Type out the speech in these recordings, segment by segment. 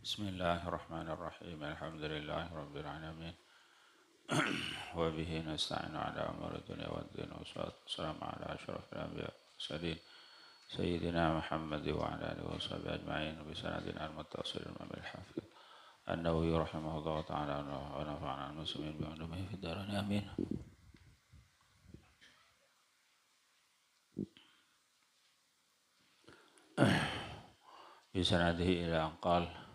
بسم الله الرحمن الرحيم الحمد لله رب العالمين وبه نستعين على أمور الدنيا والدين والصلاة والسلام على أشرف الأنبياء والمرسلين سيدنا محمد وعلى آله وصحبه أجمعين بسندنا المتصل الإمام الحافظ النووي رحمه الله تعالى ونفعنا المسلمين بعلومه في الدارين آمين. بسنده إلى أن قال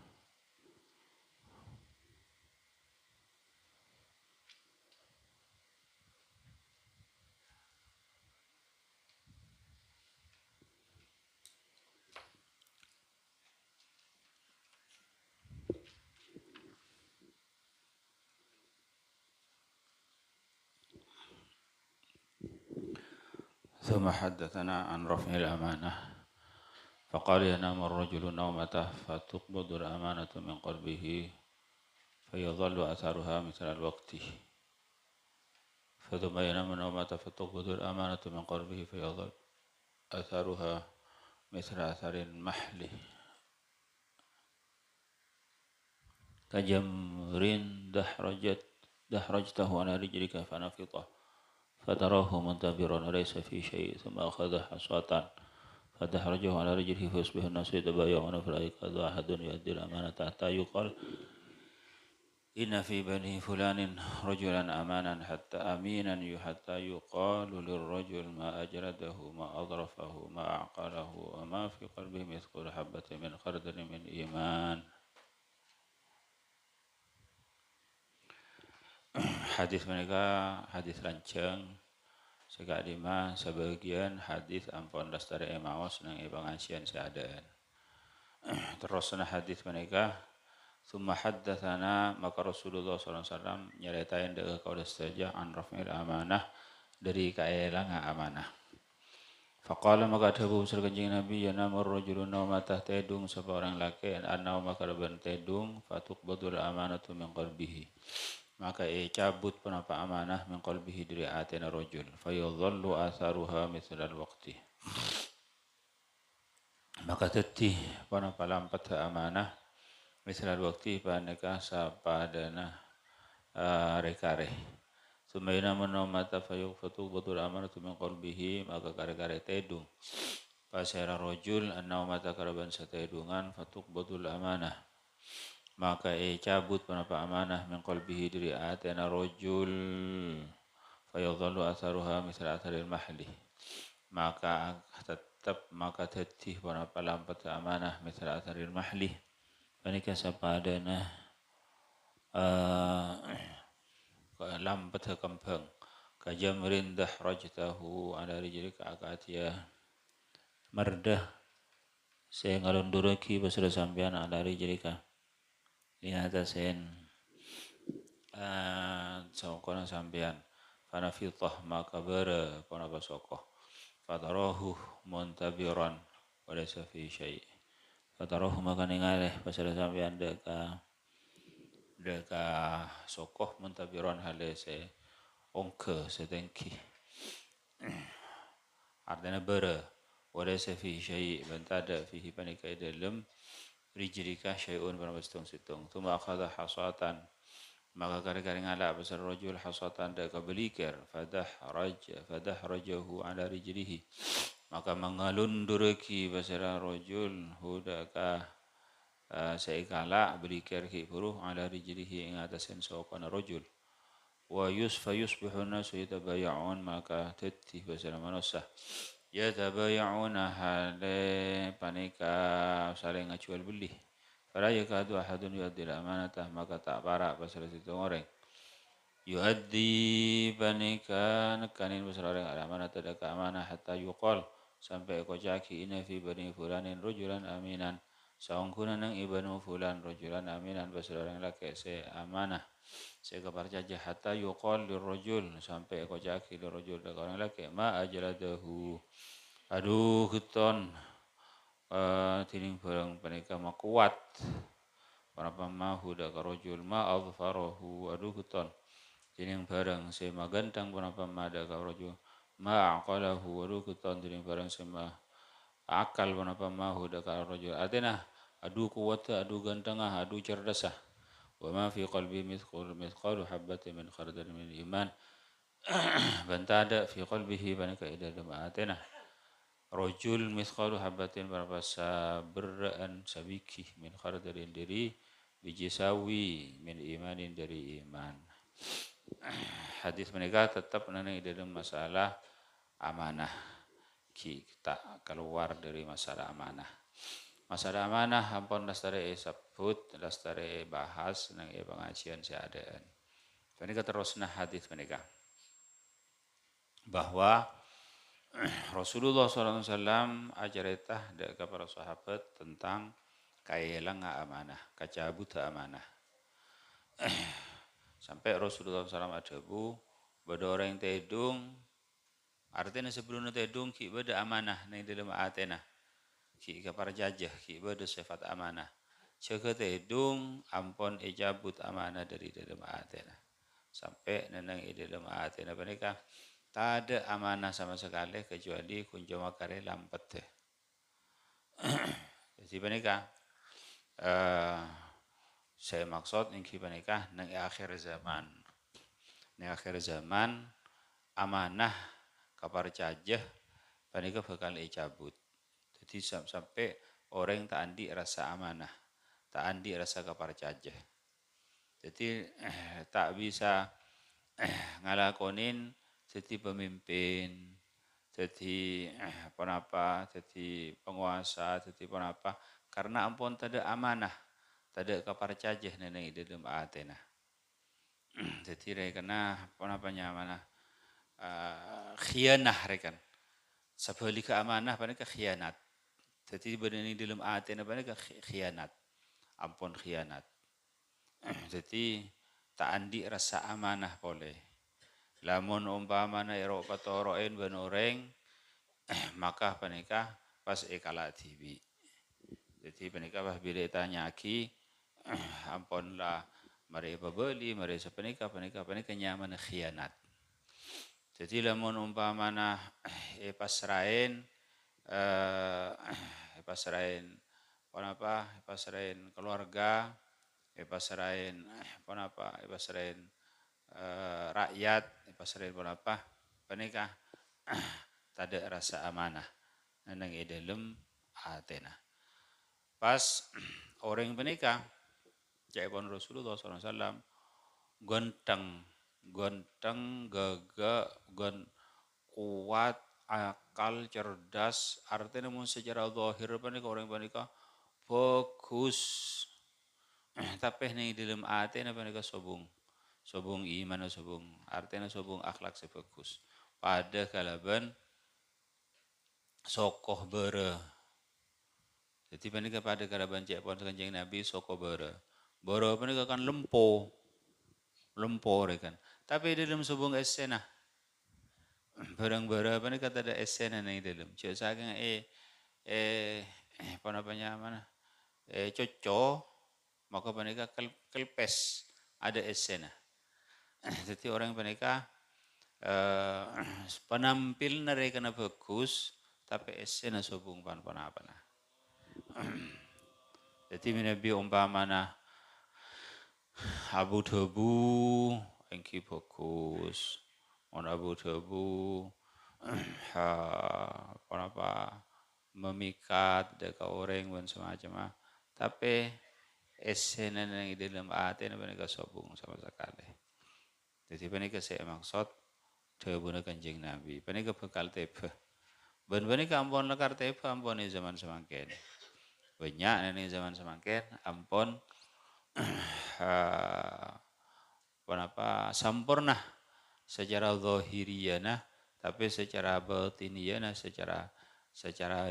ثم حدثنا عن رفع الأمانة فقال ينام الرجل نومته فتقبض الأمانة من قلبه فيظل أثرها مثل الوقت ثم ينام نومته فتقبض الأمانة من قلبه فيظل أثرها مثل أثر المحل كجمر دحرجته على رجلك فنفضه فتراه منتبرا وليس في شيء ثم أخذ حصاة فدحرجه على رجله فيصبح الناس يتبايعون في الأيقاظ أحد يؤدي الأمانة حتى يقال إن في بني فلان رجلا أمانا حتى يقال للرجل ما أجرده ما أظرفه ما أعقله وما في قلبه مثقال حبة من خردل من إيمان. Hadis mereka hadis lanceng sekadima sebagian hadis ampun lestari emaos nang pangasian seadaan. Terus hadis mereka summa haddatsana maka Rasulullah SAW nyeritain dari kaulah saja an raf'il amanah dari kaelang amanah. Faqala maka dawu kanjeng Nabi yanamur rajulun naumata tedung sapa orang laki an-nauma karban tedung fatuqbadul amanatu min qalbihi. Maka cabut penapa amanah min qalbihi dari atina rajul fayadhallu atharuha mithlal waqti. Maka tetih penapa lampat amanah mithlal waqti paneka sapadana rekare. Sumayna menomata fayuqfatu batul amanatu min qalbihi maka kare-kare tedung. Pasera rajul an-naumata karaban satedungan fatuq batul amanah. Maka cabut penapa amanah min qalbihi dari atina rajul fayadhallu atharuha mithla atharil mahli. Maka tetih penapa lampat amanah mithla atharil mahli. Panika sapadana lampat kembang kajamrin dahrajtahu ala rijlika akatia mardah saya ngalunduraki basura sampean ala rijlika lihat sen sokona sampean fanafithah maka bara kana basokoh fatarahu muntabiran walaysa fi syai' fatarahu maka ningaleh basura sampean deka sokoh muntabiran halese ongke setengki artinya bara walaysa fi syai' bantada fihi panika dalam rijrika syai'un pada situng tuma akhadha hasatan maka kare-kare ngala besar rajul hasatan deka belikir fadahrajahu ala rijlihi maka mengalundurki besar rajul hudaka saikala belikir ki buruh ala rijlihi ing atasen sokana rajul wa yusbihu nasu yatabaya'un maka tetih besar manusia yatabaya'una hale panika saling ngajual beli fala yakadu ahadun yu'addil amanatah maka tak para pasal situ orang yu'addi panika nekanin pasal orang amanatah daka amanah hatta yuqal sampai kocaki inna fi bani fulanin rujulan aminan saungkuna nang ibanu fulan rujulan aminan pasal orang laki se amanah se keparcaja hatta yuqal lirrujul sampai kocaki lirrujul daka orang laki ma ajladahu aduh keton tining barang panika makuat para pamahu dak rajul ma azfarahu aduh keton tining barang se magantang para pamada ka rajul ma aqalahu aduh keton tining barang se akal para pamahu dak rajul artinya adu kuat, adu ganteng, adu cerdas. Wa ma fi qalbi mithqalu habbatin min khardal min iman. Banta ada fi qalbihi banika ida dama atena. Rojul mithqalu habbatin berapa sabraan sabiki min khardalin dari biji sawi min imanin dari iman. Hadis mereka tetap mengenai dalam masalah amanah. Kita keluar dari masalah amanah. Masalah amanah ampun lastare sabut, lastare bahas nang pengajian seadaan. Mereka terusna hadis mereka bahwa Rasulullah SAW ajaretah kepada sahabat tentang kailang amanah, kacabut amanah. Sampai Rasulullah SAW adabu, bada orang yang tedung, artinya sebelum tedung ki bada amanah ning dalam atena. Ki kapar jajah, ki bada sifat amanah. Jaga tedung, ampun ijabut amanah dari dalam atena. Sampai nenang dalam atena mereka tak ada amanah sama sekali kecuali kunci makare lampet. Jadi mereka saya maksud ingki mereka nang akhir zaman. Nang akhir zaman amanah kapar cajah mereka bakal icabut. Jadi sampai orang tak andi rasa amanah, tak andi rasa kapar cajah. Jadi tak bisa ngalakonin jadi pemimpin, jadi penapa, jadi penguasa, jadi penapa karena ampun tada amanah, tada kapar cajah neneng ide dalam atena. Jadi rekana penapanya amanah khianah rekan. Sebalika amanah panika khianat. Jadi beneni dalam atena panika khianat. Ampun khianat. Jadi tak andi rasa amanah boleh. Lamun umpamana ero patoroen benoreng maka panika pas ekala tibi. Jadi panika pas bila tanyaki ampun lah mari pabeli mari sepanika panika nyaman khianat. Jadi lamun umpamana pasrain pasrain apa pasrain keluarga pasrain apa pasrain rakyat pasrain apa panika tada rasa amanah nang dalam atena. Pas orang panika jaipun Rasulullah SAW gonteng gagah kuat akal cerdas artinya mun secara zahir panika orang panika bagus tapi ning dalam atena panika sobung iman sobung artinya sobung akhlak sebagus pada kalaban sokoh bere. Jadi panika pada kalaban jaipun Kanjeng Nabi sokoh bere panika kan lempo rekan. Tapi dalam subung esena barang-barang apa nih kata ada esena nih dalam. Cuma saking apa namanya mana coco maka panika kelpes ada esena. Jadi orang panika penampil mereka na bagus tapi esena subung pan apa nah. Jadi Nabi umpamana Abu Dhabu engki bagus. On Abu Dhabu apa memikat deka orang dan semacam tapi esena yang di dalam hati mereka sobung sama sekali. Jadi mereka saya maksud Dhabu Kanjeng Nabi. Mereka bekal tebe. Ben mereka ampun lekar tebe ampun di zaman semakin banyak ini zaman semakin ampun apa sempurna secara zahiriyana tapi secara batiniyana secara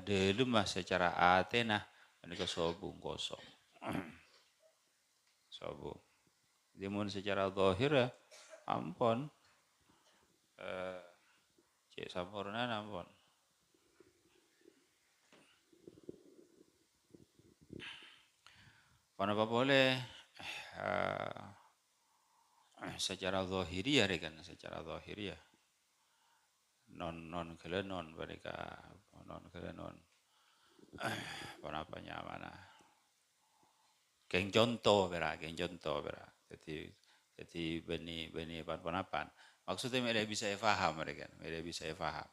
dalam secara atena mereka sobung kosong sobung dimun secara zahir ampun cek sempurna ampun apa boleh secara zahiriyah rekan secara zahiriyah non mereka non apa namanya mana Geng contoh berak. Jadi beni pan-panapan. Maksudnya mereka bisa paham mereka, mereka bisa paham.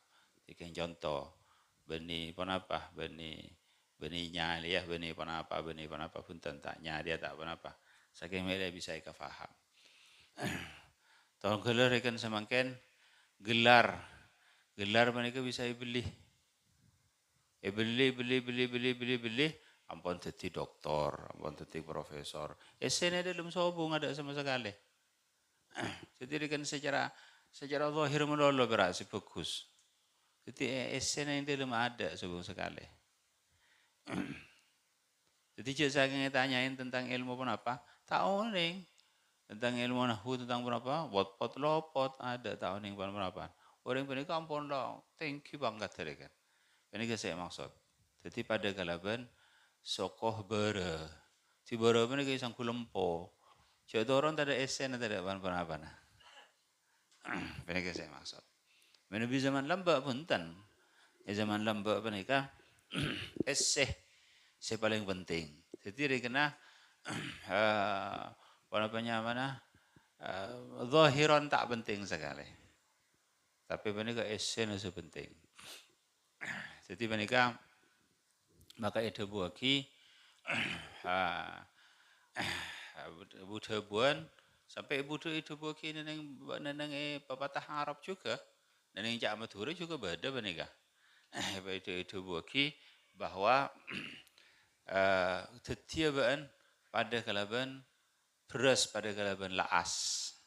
Jadi geng contoh beni panapa, beni nyali ya, beni panapa pun tentaknya dia tak panapa. Saking mereka bisa paham. Tahun gelar ikan semakin gelar mereka bisa beli. Beli. Ampun jadi doktor, ampun jadi profesor. SN dalam sobung ada sama sekali. Jadi kan secara zahir melolo berarti bagus. Jadi SN yang dalam ada sobung sekali. Jadi jika saya tanyain tentang ilmu pun apa, tahu nih tentang ilmu nahu tentang berapa, pot lopot ada tahu nih pun berapa. Orang ini kampung dong, thank you banget tadi kan. Ini saya maksud. Jadi pada kalaban sokoh bere. Si bere ini kayak sang kulempo. Jadi orang tak ada esen, tak ada apa-apa. Ini saya maksud. Menuju zaman lamba pun tan. Zaman lamba apa nikah? Eseh, saya paling penting. Jadi kena mana? Zahiran tak penting sekali. Tapi menikah esen itu penting. Jadi menikah maka itu buaki Buddha buan sampai Buddha itu buaki neneng pepatah Arab juga, neneng Cak Madura juga beda menikah. Itu buaki bahwa tetiabaan pada kalaban beras pada kalaban laas.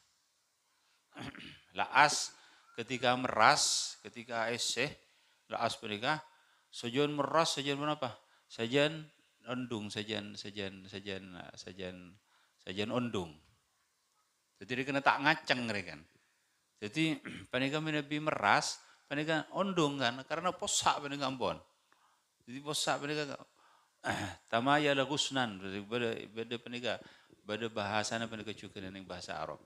Laas ketika meras, ketika eseh, laas menikah, sajian meras, sajian apa? Sajian ondung, sajian ondung. Jadi dia kena tak ngaceng kan. Jadi panika lebih meras, panika ondung kan, karena posak panika ampun. Jadi posak panika tamaya lagusnan, beda panika, beda bahasana panika juga dengan bahasa Arab.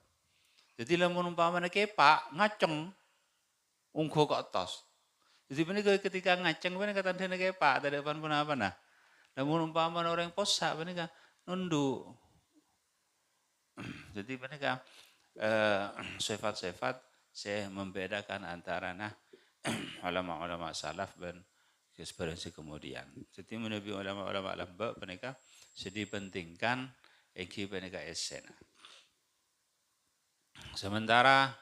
Jadi lamun umpamanya kepak ngaceng, ungko ke atas. Jadi panika ketika ngaceng panika tandanya kepak, tak ada apa-apa nah. Namun umpamanya orang posak panika nunduk. Jadi mereka sifat-sifat saya membedakan antara ulama-ulama salaf dan inspirasi kemudian. Jadi menabi ulama-ulama lamba mereka sedih pentingkan eki mereka esen. Sementara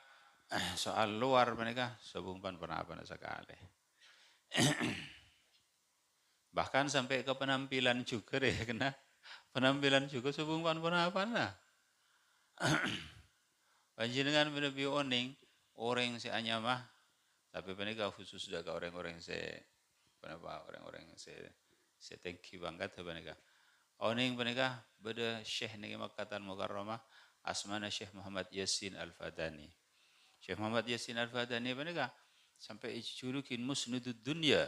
soal luar mereka sebumpan pernah apa sekali. Bahkan sampai ke penampilan juga deh kena penampilan juga sebumpan pernah apa nah. Panjenengan menabi oning orang si anyamah tapi penika khusus sudah ke orang-orang orang-orang se tengki banget penika. Oning penika beda Syekh ning Makkah Mukarramah asmana Syekh Muhammad Yasin Al-Fadani. Syekh Muhammad Yasin Al-Fadani penika sampai julukin musnudud dunya.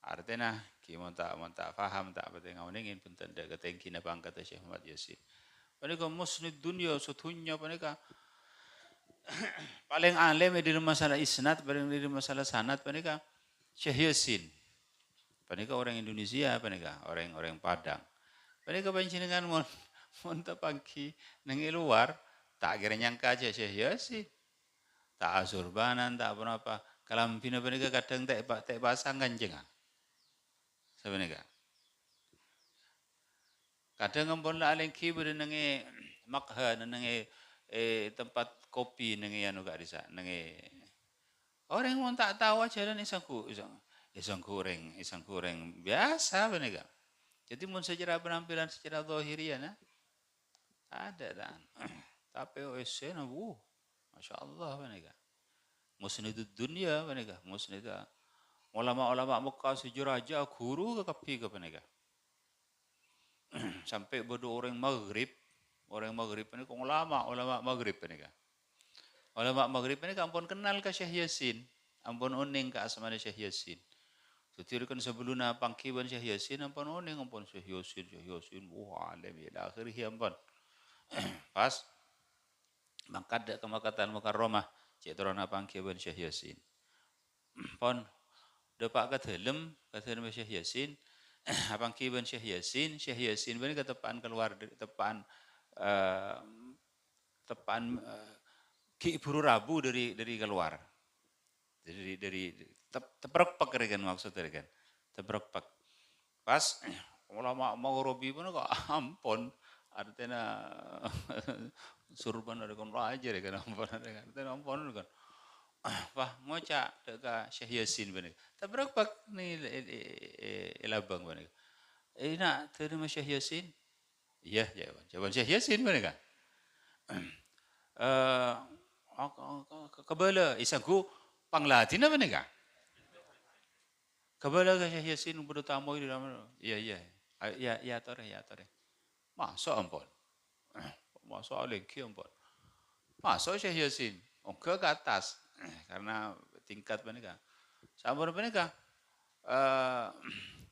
Artinya kita tak faham tak penting oningin pun tanda ketengki na bangkat Syekh Muhammad Yasin. Panika musnid dunia setunya panika paling alim di masalah isnad, paling di masalah sanad panika Syekh Yasin. Panika orang Indonesia panika, orang Padang. Panika panjenengan mon pangki nang luar tak kira nyangka aja Syekh Yasin. Tak asurbanan tak apa-apa. Kalampina panika kadang tak pasang kanjengan. Sebenarnya. Kadang ampun lah aling kibur nange makha nange tempat kopi nange anu gak disa nange orang mau tak tahu aja dan isang goreng biasa benega. Jadi mun secara penampilan secara zahiriah nah ada dan tapi OSC na Masya Allah benega. Musnidud dunia benega musnida ulama-ulama Mekah sejuraja guru ke kapi ke benega. Sampai bodoh orang Maghrib ini kong ulama Maghrib ini kan. Ulama Maghrib ini ampun kenal ke Syekh Yasin, ampun uning ke asmane Syekh Yasin. Jadi kan sebelumnya pangkiban Syekh Yasin ampun uning ampun Syekh Yasin, wah alim ila akhirih ampun. Pas mangkat ke Makkah Mukarramah, cek torana pangkiban Syekh Yasin. Pon depak ke dalam Syekh Yasin, Abang Ki ben Syekh Yasin ben ketepaan keluar tepaan eh, tepaan Ki Buru Rabu dari keluar. Dari teprek kan maksudnya kan. Teprek. Pas ulama mau robi pun kok ampun artinya surban ada kon aja kan ampun ada kan artinya ampun kan wah ngoca deka Syekh Yasin bener teprek nih elabang bener nak terima Syekh Yasin iya jawaban Syekh Yasin bener kan eh kebala isaku panglatin apa nih kan kebala ka Syekh Yasin bertamu di dalam iya ya tore masa ampun masa lengki ampun masa Syekh Yasin ke atas karena tingkat mereka sampun mereka eh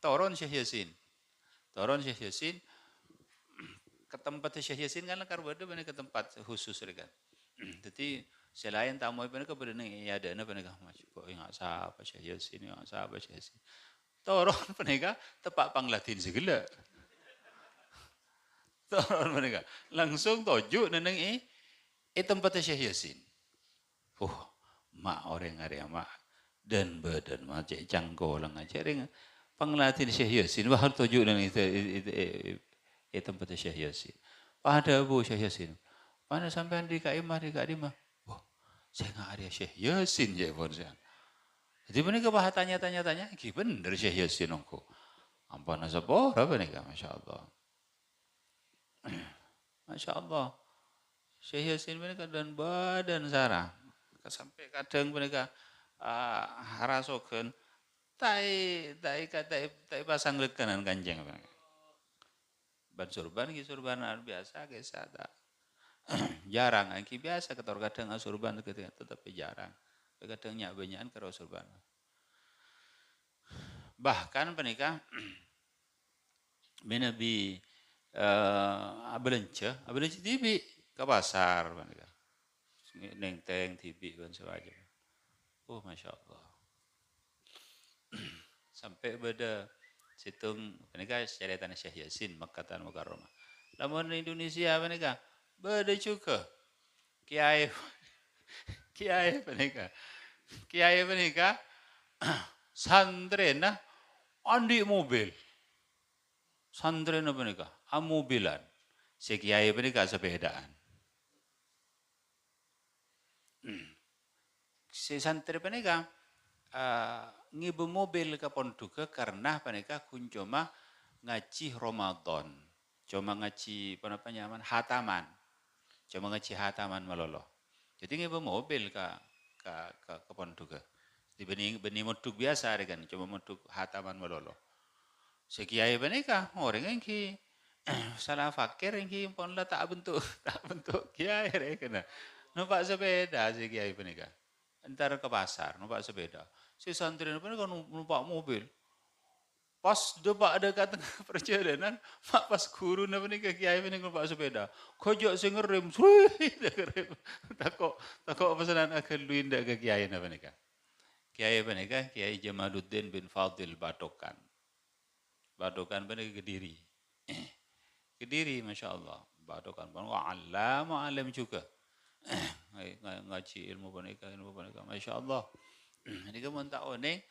toron Syekh Yasin ke tempat Syekh Yasin kan karbada bener ke tempat khusus kan jadi selain tamu mereka bener ya ada mereka masih kok ingat siapa Syekh Yasin ingat siapa Syekh Yasin toron mereka tepak panglatin segala toron mereka langsung toju neneng tempatnya Syekh Yasin mak orang area mak dan badan mak cek cangkolang aja ring panglatin Syekh Yasin bahar tujuh dan itu tempatnya Syekh Yasin pada Bu Syekh Yasin mana sampai di kaimah wah saya nggak ada Syekh Yasin ya pun saya jadi mereka bah tanya gimana dari Syekh Yasin aku ampun asapor apa nih Masya Allah Masya Allah Syekh Yasin mereka dan badan sarah sampai kadang mereka harasokan tai pasang lekanan kanjeng ban surban ki surban biasa ke sada jarang ki biasa ketor kadang surban tetapi jarang kadang nyak banyakan karo surban bahkan penikah menabi abelence tibi ke pasar penikah nengteng tibi kan sewajar Masya Allah sampai beda situng penikah secara tanah Syekh Yasin Makkatan Mukarramah lamun Indonesia penikah beda juga kiai penikah santren andi mobil santren penikah mobilan si kiai penikah sepedaan si santri penikah ngibu mobil ke ponduga karena mereka kuncoma ngaji Ramadan. Cuma ngaji apa nyaman hataman. Cuma ngaji hataman melolo. Jadi ngibu mobil ke ponduga. Di benih moduk biasa kan, cuma moduk hataman melolo. Sekiai mereka orang yang ki salah fakir yang ki pon lah tak bentuk kiai kan. Numpak sepeda sekiai mereka. Entar ke pasar numpak sepeda. Si santri ini kan numpak mobil. Pas depak dekat tengah perjalanan, mak pas guru napa nih ke kiai ini numpak sepeda. Kojok sing ngerem, takok pesanan akan luin dak ke kiai napa nih Kiai apa nih Kiai Jamaluddin bin Fadil Badokan. Badokan benar Kediri. Kediri Masya Allah. Badokan pun alam juga. Ngaji ilmu boneka Masya Allah. Ini kamu tak oning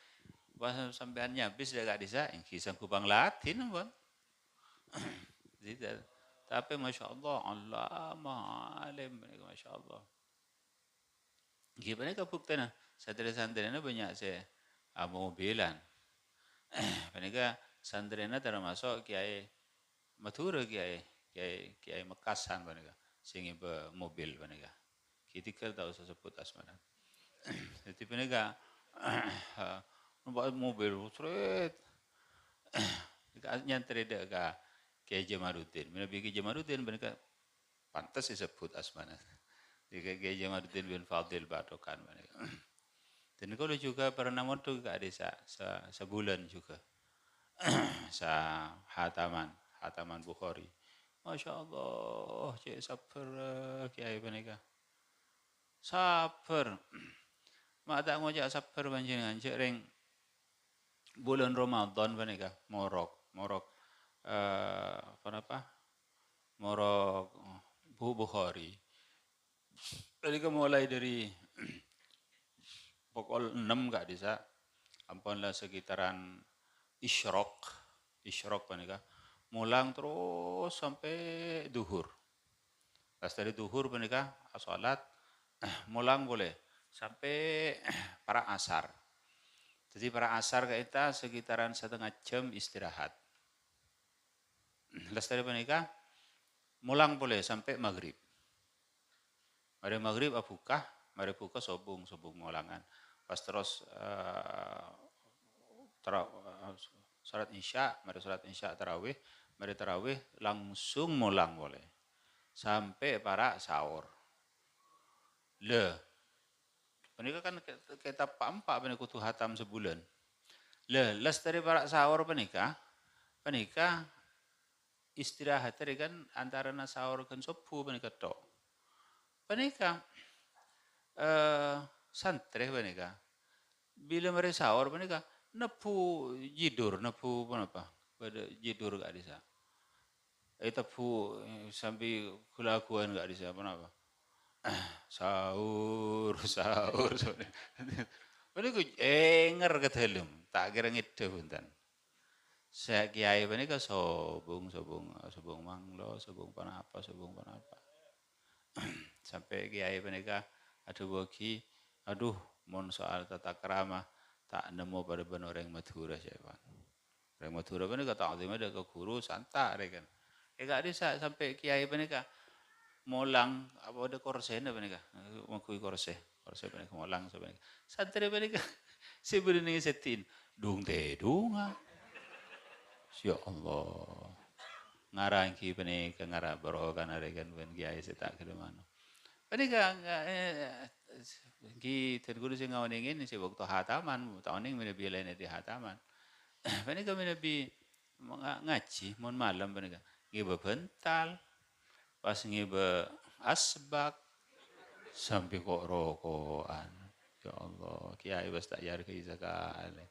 bahasa sampeannya habis dah gak bisa kisah kubang Latin pun. Tapi Masya Allah alim Masya Allah. Gimana kabuktinya? Santri-santrinya banyak saya mobilan. Mereka santrinya termasuk Kiai Madura Kiai Mekasan mereka sehingga bermobil mereka. Kita tahu sebut asmana. Jadi mereka numpak mobil seret. Nyantri dek Kiai Jamaluddin. Mereka Kiai Jamaluddin mereka pantas disebut asmana. Kiai Jamaluddin bin Fadil Badokan mereka. Dan kalau juga pernah modul ke desa sebulan juga. Hataman Bukhari. Masya Allah, cik sabar kiai penika. Sabar. Mak tak ngojak sabar panjenengan cik ring bulan Ramadan penika morok morok apa morok Bukhari. Jadi mulai dari pukul 6 gak bisa, ampunlah sekitaran isyrok panika, mulang terus sampai duhur. Pas dari duhur panika salat, mulang boleh sampai para asar. Jadi para asar kita sekitaran setengah jam istirahat. Lepas dari panika mulang boleh sampai maghrib. Mari maghrib buka, mari buka sobung mulangan. Pas terus salat isya, mari salat isya tarawih, mari tarawih langsung mulang boleh. Sampai para sahur. Le, penika kan kita pampak penika kudu hatam sebulan. Le, les dari para sahur penika istirahat tadi kan antara sahur kan subuh penika tok. Penika santre penika. Bila mereka sahur penika nepu jidur, nepu apa? Pada jidur gak bisa. Tepu sampai kelakuan gak bisa apa? Sahur. Penika enger ketelum, tak kira ngide punten. Saya kiai penika sobung manglo, sobung panapa. Sampai kiai penika aduh mon soal tata krama tak nemu pada benar orang Madura siapa. Orang Madura penika tak ada ke guru santa rekan. Gak bisa sampai kiai penika molang apa ada korsena penika. Mengkui korse penika molang sebenarnya. Santri penika sebenarnya setin dung tedunga. Ya Allah. Ngarangki penika ngarah barokan rekan ben kiai setak ke mana. Penika ki terguru sing ngawning si waktu hataman, tahun ini bila di hataman. Penika bi ngaji, mon malam penika. Ngiba bental, pas ngiba asbak, sampai kok rokokan. Ya Allah, kiai bas tak yar ke sekali.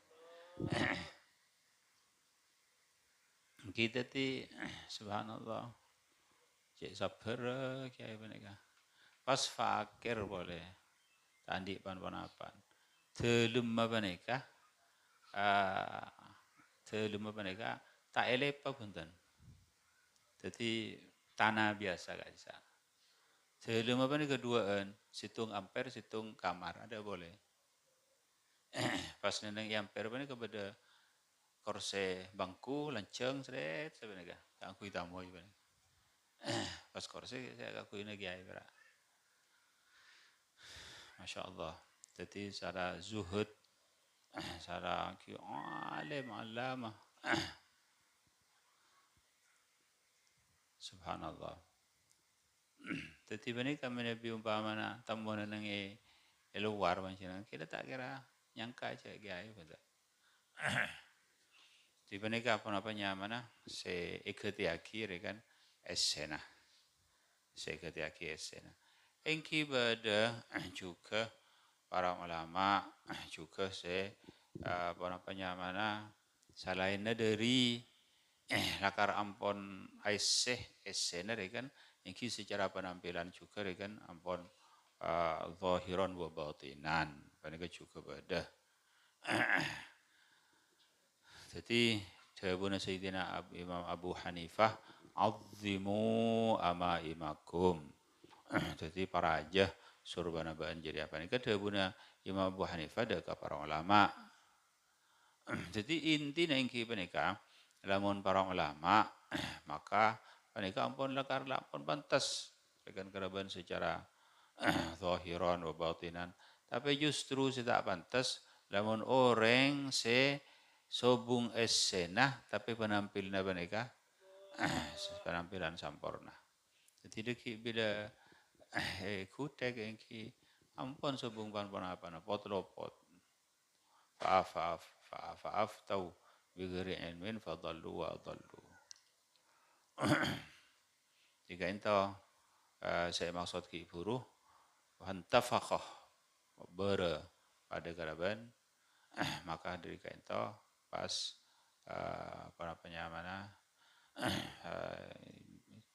Kita ti, subhanallah, cek sabar kiai penika. Pas fakir boleh, tandi pan-panapan. Telum apa nikah, tak elepa punten. Jadi tanah biasa gak bisa. Telum apa nih keduaan, situng ampere, situng kamar, ada boleh. Pas neneng ampere apa nih kepada korse bangku, lanceng, seret, sebenarnya. Aku itamu aja. Pas korse saya aku ini kiai berak. Masya Allah. Jadi secara zuhud, secara alim, alamah. Subhanallah. Jadi ini kami nabi umpamana tamu nang luar macam kita tak kira nyangka aja kiai betul. Di penika apa mana se ikut akhir kan esena. Se ikut akhir esena. Engki pada juga para ulama juga apa mana selainnya dari lakar ampon esena kan engki secara penampilan juga kan ampon zahiran wa batinan. Penika juga pada jadi jawabnya Sayyidina Imam Abu Hanifah, azzimu amaimakum. Jadi para aja surbana banjir apa ini. Jawabnya Imam Abu Hanifah ada para ulama. Jadi inti nengki penika, lamun para ulama, maka penika ampun lakar lapun pantas dengan keraban secara zahiran wa batinan. Tapi justru tidak pantas lamun orang sobung esena tapi penampilan mereka penampilan sampurna. Jadi deki bila kutek engki ampun sobung pan apa pot lopot. Faaf tahu bigeri ilmin fadallu wa adallu. Jika itu saya maksud ki buruh hantafaqah pada karaban maka dari itu pas apa namanya mana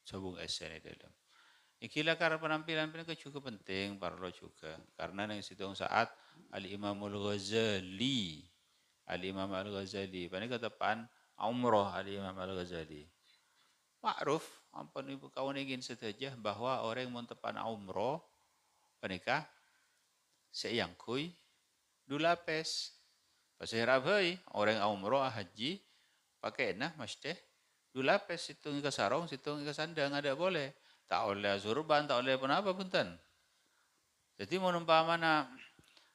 sabung esen itu dalam. Ikilah karena penampilan mereka juga penting, perlu juga. Karena yang situ saat Al-Imamul Ghazali, Al-Imam Al-Ghazali, pada depan umroh Al-Imam Al-Ghazali. Ma'ruf, ampun ibu kawan ingin setuju bahwa orang yang tepan umroh, menikah, seyangkui, dulapes. Pasal rabai, orang umroh haji, pakai nah mesti dulapes, situng ke sarong, situng ke sandang, ada boleh. Tak oleh surban, tak oleh apa punten. Jadi mana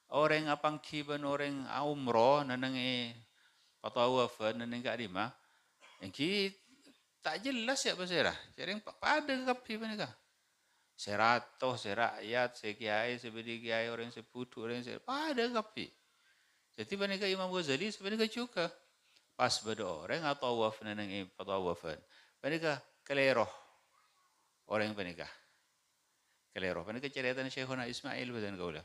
orang apang kiban orang umroh nanangi patawafan nanang kadima, engki tak jelas ya pasirah. Jadi pada kapi mereka. Serato, serakyat, sekiai, sebedi kiai, orang seputu, orang pada kapi. Jadi mereka Imam Ghazali sebenarnya juga pas pada orang atau waf nanangi patawafan. Mereka keleroh orang mereka. Keleroh. Mereka cerita Syekhuna Ismail betul kau lah.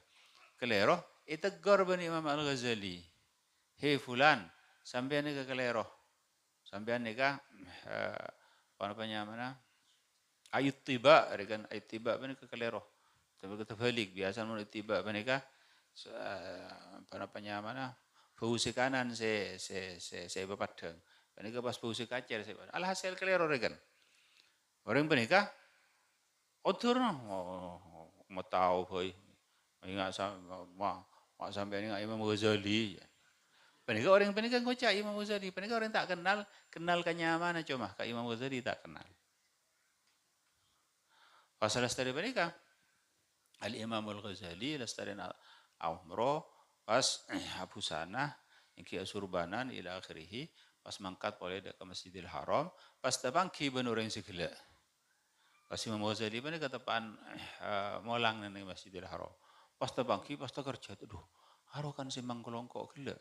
Keleroh, itegur bani Imam Al-Ghazali. Hei fulan, sampean ni ke keleroh. Sampean ni ka, apa namanya mana? Ayut tiba, rekan ayut tiba bani ke keleroh. Tapi kita balik, biasa menurut tiba bani ka, apa namanya mana? Fausi kanan se bepadang. Bani ka pas fausi kacer se. Alhasil keleroh rekan. Orang bani ka, otur no, mau tahu boy. Ingat sampai ingat Imam Ghazali. Penega orang penega ngocak Imam Ghazali. Penega orang tak kenal kenyamanan cuma ke Imam Ghazali tak kenal. Pasal lestari penega Al Imam Al Ghazali lestari umroh pas Abu Sanah ingki asurbanan ila akhirih pas mangkat boleh ke Masjidil Haram pas tabangki ben orang segala. Pas Imam Ghazali penega tepan molang nang Masjidil Haram. Pas tabangki pas tak kerja aduh haro kan simbang kelongkok gila.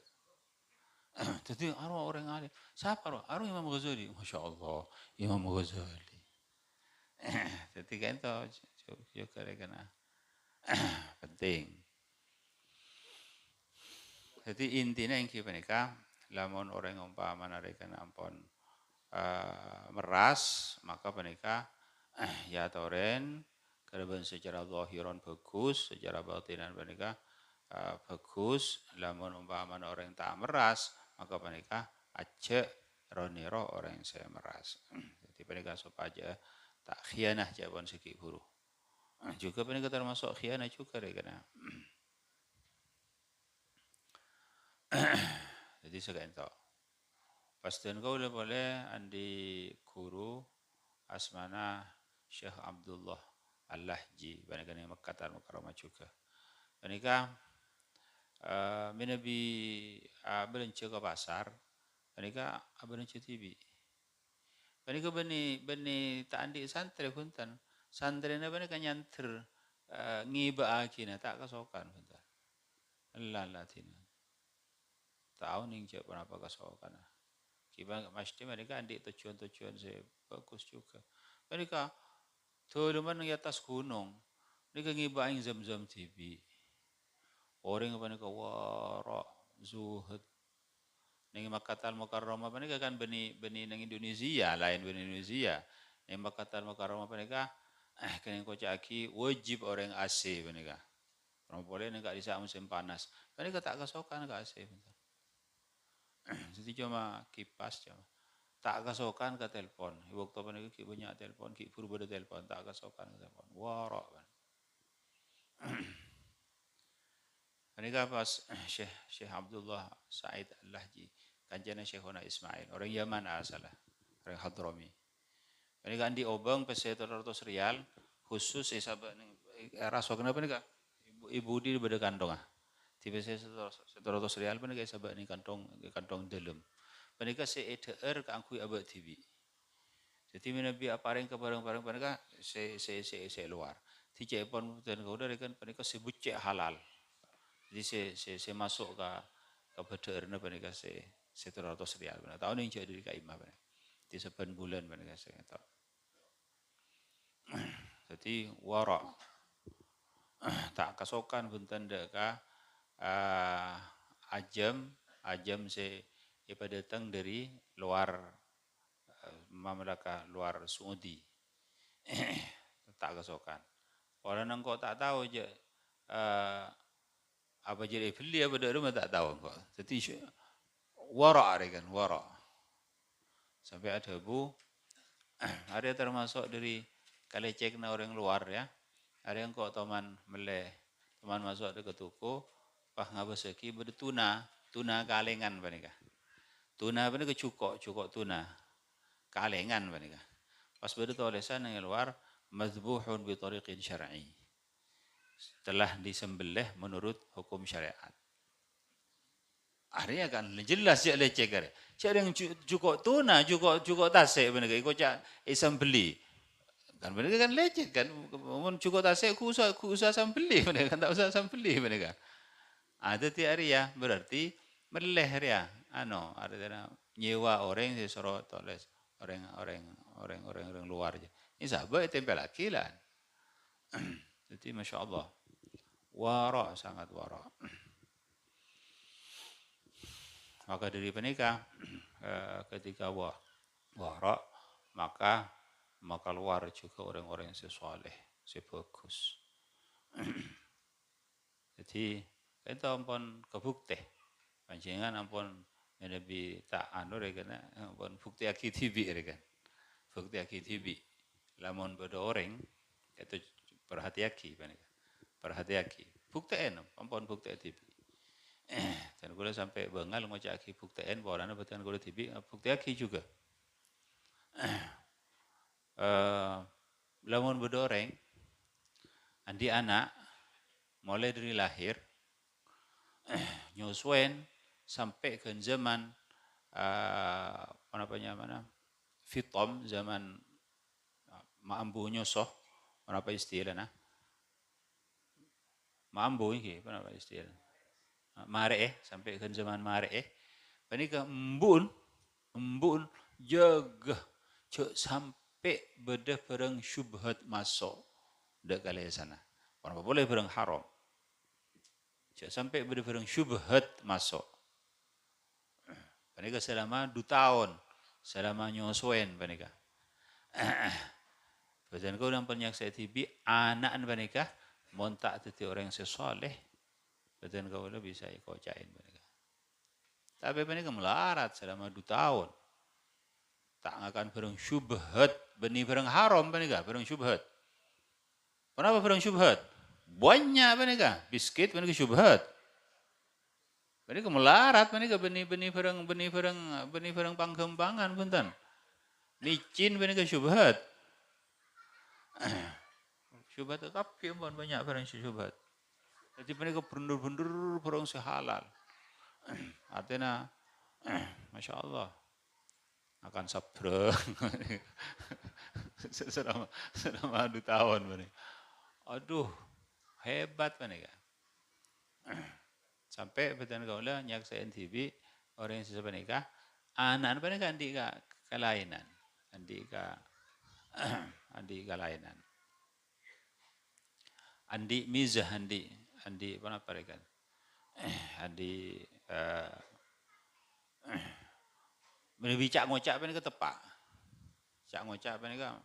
Jadi orang alim. Siapa arwah Imam Ghazali. Masya Allah, Imam Ghazali. Jadi kan itu juga kena penting. Jadi intinya yang kita nikah, lamun orang umpama narekan ampun meras, maka penikah ya toren kerban secara zahiran bagus, secara batinan penikah bagus. Lamun umpama orang tak meras, maka penikah aja roniro orang yang saya meras. Jadi penikah supaya tak khianah jawaban segi buruh. Juga penikah termasuk khianah juga kena. Jadi sekian tak. Pastiin kau boleh andi guru asmana Syekh Abdullah Al-Lahji. Penikah ni Makkah Mukarramah juga. Penikah minabi belanja ke pasar. Penikah belanja TV. Penikah bani tak andi santri punten. Santri na penikah nyanter ngiba akina tak kasokan punten. Allah tina. Tahu ning cak kenapa kasokan. Kiba mesti mereka andi tujuan-tujuan saya bagus juga. Mereka tuluman di atas gunung. Mereka ngiba ing zam-zam TV. Orang apa mereka wara zuhud. Ning Makkatal Mukarramah mereka kan beni nang Indonesia lain beni Indonesia. Ning Makkatal Mukarramah mereka kena kocaki wajib orang AC mereka. Orang boleh nggak di saat musim panas. Mereka tak kasokan ke AC. Jadi cuma kipas cuma. Tak kasokan ke telepon. Waktu apa nih ki banyak telepon, ki puru pada telepon, tak kasokan ke telepon. Warok kan. Mereka pas Syekh Abdullah Said Al-Lahji, kanjana Syekhuna Ismail, orang Yaman asalah, orang Hadrami. Mereka di Obang pesen 300 rial khusus sahabat rasa kenapa nih kak? Ibu di pada kantong ah. Tiba saya 100 rial pun kayak sahabat ni kantong dalam. Mereka EDR ke angkui abad TV. Jadi menabi apareng ke barang-barang mereka saya luar. Tidak pun dan kau dari kan mereka sebut cek halal. Jadi saya masuk ke BDR mereka saya 300 rial. Tahun ini jadi di kaimah. Di 9 bulan mereka saya tahu. Jadi warak tak kasokan pun tanda ka ajam se Ia datang dari luar mamlaka, luar Saudi. Tak kesokan. Orang engkau tak tahu je apa jadi beli apa dak rumah tak tahu engkau. Jadi wara kan, wara. Sampai ada bu, ada termasuk dari kalecekna orang luar ya. Ada yang kok teman meleh, teman masuk ada ke toko, pah ngabaseki beda tuna kalengan panika. Tuna panika cukok tuna. Kalengan panika. Pas beda tulisan yang luar mazbuhun bi tariqin syar'i. Telah disembelih menurut hukum syariat. Artinya kan jelas je leceh kan. Cak yang cukok tuna, cukok tasik panika iko cak isam beli. Kan mereka kan leceh kan, mun cukok tasik ku usah sambeli mereka kan tak usah sambeli mereka. Ada ti area berarti meleh area, artinya nyewa orang sesuatu toles orang luar je. Ini sahabat tempel lagi lah. Jadi masya Allah, wara sangat wara. Maka dari penikah ketika wara maka luar juga orang-orang yang sesoleh, sebagus. Jadi kita ampun kebukti, panjenengan ampun lebih tak kena ampun bukti akitibi kan, bukti akitibi. Lamun beda orang itu perhati buktiin ampun bukti akitibi. Dan kalau sampai bengal ngocak aki buktiin bahwa anda betul kalau tibi bukti aki juga. Lamun beda orang andi anak mulai dari lahir nyusuen sampai ke zaman fitom, zaman maambu nyosoh, apa istilahnya? Maambu ini, apa istilah? Mare sampai ke zaman mare panika embun jaga cek sampai beda perang syubhat masuk dak kali sana. Orang boleh perang haram. Cek sampai beda perang syubhat masuk. Panika selama 2 tahun selama nyosoen panika. Badan kau dan penyaksian TV anak panika montak teti orang sesoleh. Badan kau bisa ikocain panika. Tapi panika melarat selama 2 tahun. Tak akan perang syubhat, benih perang haram panika, perang syubhat. Kenapa perang syubhat? Banyak panika, biskit panika syubhat. Panika melarat panika benih perang pangkembangan punten. Licin panika syubhat. Syubhat tapi banyak perang syubhat. Jadi panika bener-bener perang sehalal. Artinya Masya Allah akan sabreng selama 2 tahun panika. Aduh, hebat panika. Sampai betul kaula nyaksain TV orang yang sisa panika, anak panika andi ka kelainan, andi kelainan. Andi mizah andi apa napa rekan? Andi Bicak ngocak panika tepak. Cak ngocak panika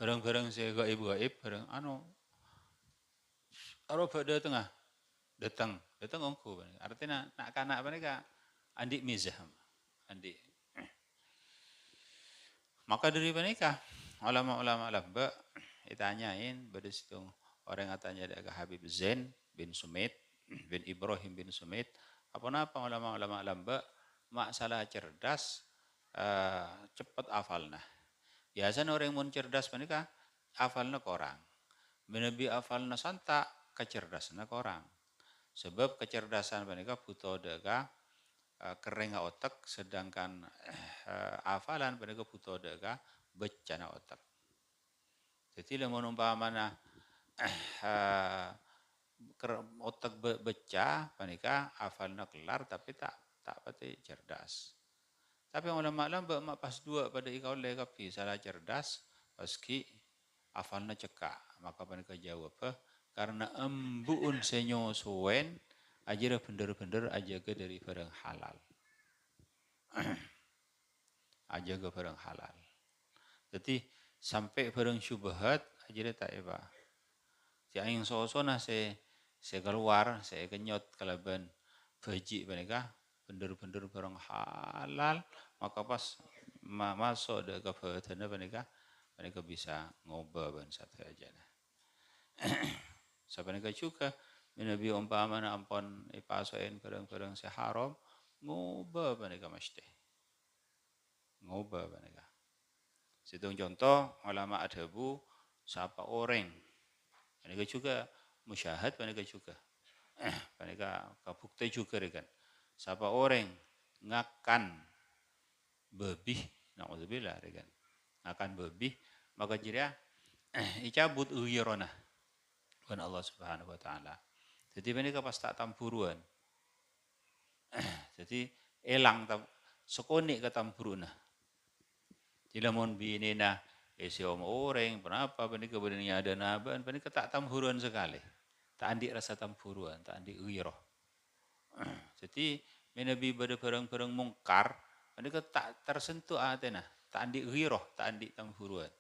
bareng-bareng saya gaib bareng pada tengah datang ongko panika. Artinya nak kanak panika andi mizah. Andi. Maka dari panika ulama-ulama lamba ditanyain pada situ orang katanya ada Habib Zain bin Sumait bin Ibrahim bin Sumait apa ulama-ulama lamba mak salah cerdas cepat hafalna. Biasanya orang yang cerdas panika hafalna korang. Menebi hafalna santak kecerdasna korang. Sebab kecerdasan panika butuh dega kering otak sedangkan hafalan panika butuh dega becana otak. Jadi lamun umpamana otak beca panika hafalna kelar tapi tak pati cerdas. Tapi ulama pas 2 pada ikau lekapi salah cerdas paski hafalna cekak. Maka panika jawab karena embuun senyo suwen Aja bener-bener aja ke dari barang halal. Aja ke barang halal. Jadi sampai barang syubhat aja tak eba. Si aing sosona se keluar, saya kenyot kalaban baji mereka bener-bener barang halal, maka pas masuk ke badan mereka bisa ngoba ban satu aja. Sebenarnya juga Nabi umpama ampun ipasoin barang-barang seharam ngoba mereka mesti ngoba mereka. Situng contoh ulama adhabu siapa orang mereka juga musyahad mereka juga mereka kabukti juga kan siapa orang ngakan bebih naudzubillah kan ngakan bebih maka jiria icabut uyirona kan Allah Subhanahu wa taala. Jadi mereka pas tak tampuruan. Jadi elang sekonik ke tampuruna. Tidak mau binina isi om orang kenapa mereka benarnya ada naban mereka tak tampuruan sekali. Tak andi rasa tampuruan, tak andi uiroh. Jadi menabi pada barang-barang mungkar mereka tak tersentuh atena, tak andi uiroh, tak andi tampuruan.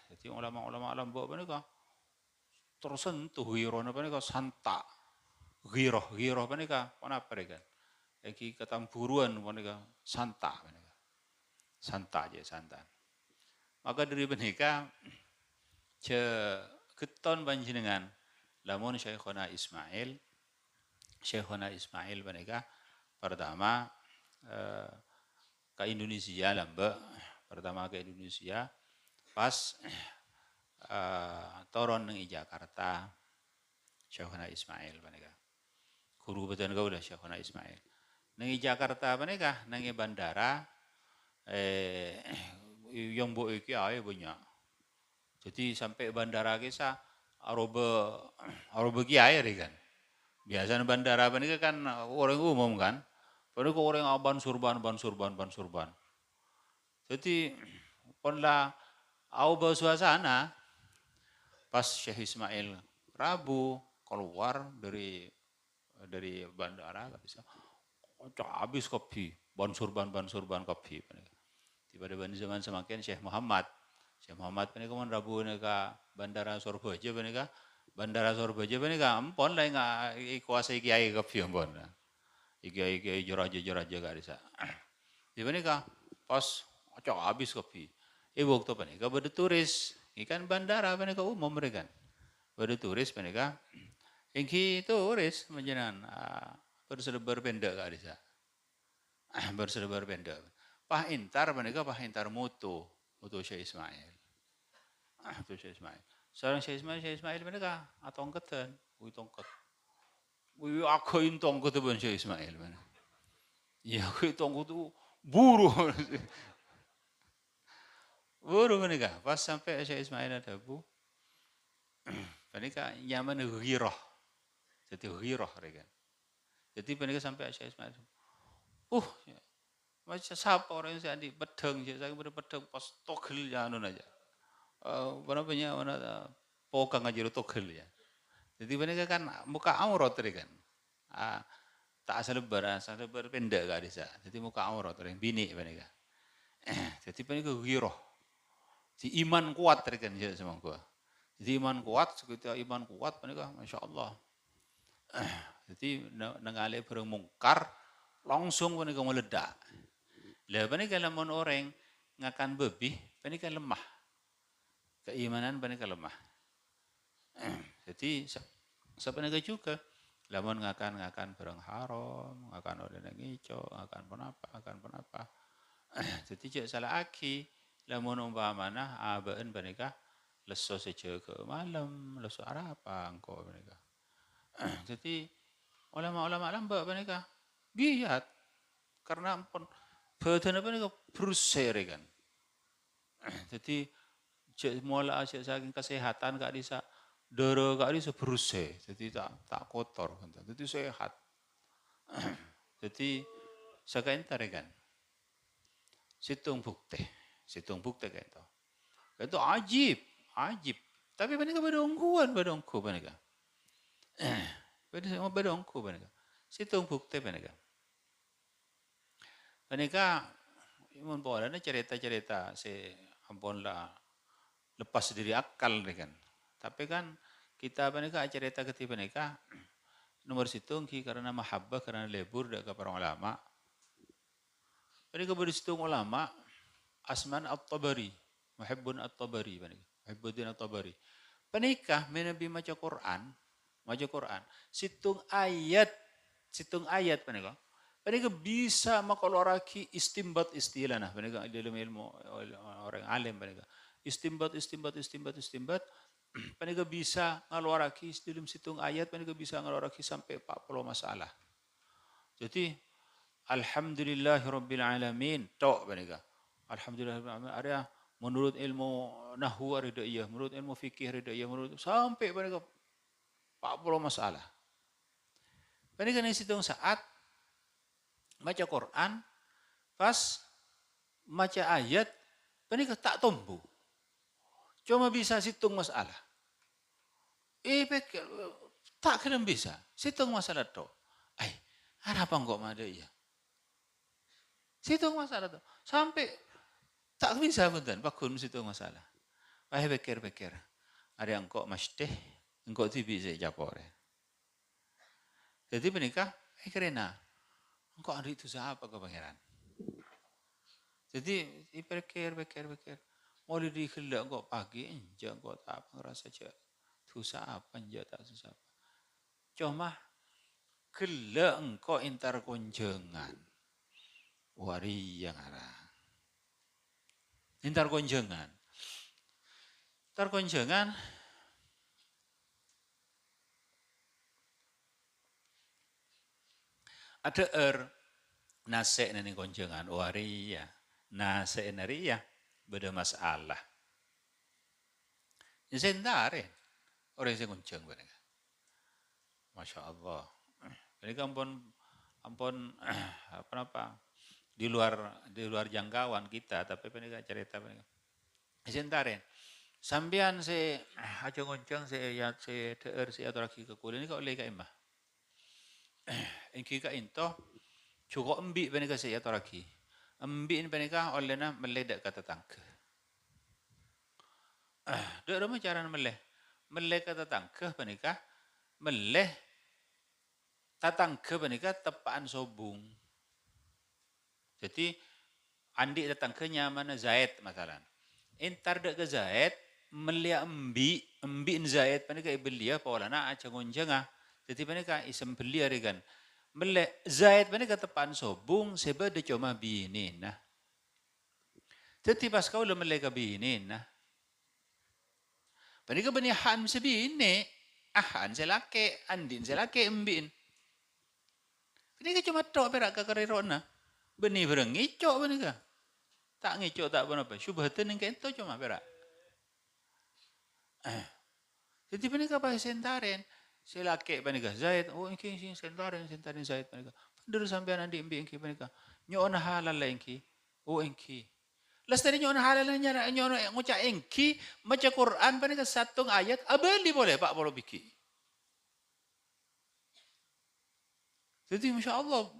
Jadi ulama-ulama alam bawa mereka tersentuh wirona mereka santa giroh mereka kenapa mereka lagi ketampuruan mereka santa aja santan maka dari mereka ce keton panjenengan lamun Syekhona Ismail mereka pertama ke Indonesia lamba pertama ke Indonesia pas turun di Jakarta Syekhona Ismail mereka guru betul kau udah Syekhona Ismail nengi Jakarta mereka nengi bandara yang buat iki ae banyak jadi sampai bandara kisah aroba kiai kan biasanya bandara mereka kan orang umum kan mereka orang ban surban jadi ponlah au bawa suasana pas Syekh Ismail Rabu keluar dari bandara gak bisa habis kopi ban surban kopi tiba-tiba zaman semakin Syekh Muhammad mereka mau Rabu mereka bandara Surabaya mereka ampun lah nggak kuasai kiai kopi ampun iki joraja gak bisa tiba mereka pas habis kopi waktu mereka berturis ikan bandara mereka umum mereka berturis mereka ingki turis menjenan bersebar pendek gak bisa bersebar pendek Pak Intar mereka Pak Intar moto Syekh Ismail Syekh Ismail seorang Syekh Ismail mereka atongketan tongket aku tongket itu Syekh Ismail mana ya aku tongket itu buru mereka pas sampai Syekh Ismail ada bu mereka nyaman ghirah jadi ghirah mereka jadi mereka sampai Syekh Ismail ya. Macam siapa orang yang saya di pedang saya pedang pas togel ya anu aja mana pokang aja togel ya jadi mereka kan muka aurat kan tak selebar pendek gak bisa jadi muka aurat yang bini mereka jadi mereka ghirah si iman kuat kan sama gua jadi iman kuat sekitar iman kuat mereka Masya Allah jadi nengalih barang mungkar langsung mereka meledak lah mereka lamun orang ngakan bebih mereka lemah keimanan mereka lemah jadi sebenarnya juga lamun ngakan barang haram ngakan orang yang hijau ngakan penapa jadi cek salah aki lamun umpamana abaan mereka leso saja ke malam leso apa engkau mereka jadi ulama-ulama lambak mereka giat karena ampun badan mereka berusaha kan jadi mulai saking kesehatan gak bisa darah gak bisa berusaha jadi tak kotor jadi sehat jadi sekentar kan situng bukti kan itu ajib tapi mereka pada ungguan mereka Bedongku benika. Situng bukti benika. Benika imun polana cerita-cerita ampun lah lepas diri akal nih kan. Tapi kan kita benika cerita ketika benika nomor situng karena mahabbah karena lebur dak ke para ulama. Benika bersitung ulama Asman At-Tabari, Muhibbun At-Tabari benika. Muhibbuddin At-Tabari. Benika menabi maca Quran, situng ayat benika. Benika bisa makaloraki istimbat istilah nah benika dalam ilmu orang alim benika. Istimbat. Benika bisa ngaloraki dalam situng ayat benika bisa ngaloraki sampai 40 masalah. Jadi alhamdulillahirabbil alamin tok benika. Alhamdulillahirabbil alamin ada menurut ilmu nahwu ada iya, menurut ilmu fikih ada iya, menurut sampai benika 40 masalah. Benika ni situng saat baca Quran, pas baca ayat, benika tak tumbuh. Cuma bisa situng masalah. Tak kena bisa. Situng masalah tu. Apa kok ada iya? Situng masalah tu. Sampai tak bisa betul. Pakun situng masalah. Pikir. Ada yang kok mesti, engkau tu bisa jawab. Jadi benika, kerana engkau hari itu siapa ke pangeran? Jadi pikir. Mau dikelak engkau pagi, enjak engkau tak apa ngerasa cak. Susah apa enjak tak susah apa. Cuma kelak engkau intar konjengan. Wari yang arah. Intar konjengan. Ada nase nani konjengan waria. Nase naria beda masalah. Sendare orang yang konjeng benar. Masya Allah. Ini ampun apa di luar jangkauan kita tapi mereka cerita mereka. Sentare. Sambian aja ngonceng si atau lagi ke kuliah ini kau leka imah. Engki ka into cukup embi mereka si atau lagi. Embi mereka olehna meledak kata tangke. Dek rumah cara meleh kata tangke mereka meleh tatangke benika tepaan sobung. Jadi andi tatangkenya mana Zaid masalah. Entar dek ke Zaid melia embi Zaid benika ibelia paulana aja ngonjenga. Jadi benika isem belia regan. Mele Zaid benika tepaan sobung seba de cuma binin nah. Jadi pas kau le mele ka binin nah. Benika benihan sebine ahan selake andin selake embin. Ini cuma tok perak ke karirona. Benih bereng ngicok benika. Tak ngicok tak apa-apa. Syubhatan yang kento cuma perak. Jadi benika apa sentaren. Silake benika Zaid. Oh ini sentaren Zaid benika. Pandur sampean andi embi engki benika. Nyona halal lah engki. Oh engki. Las tadi nyona halal nyona ngucap engki. Maca Quran benika satu ayat. Abeli boleh Pak boleh biki. Jadi Masya Allah,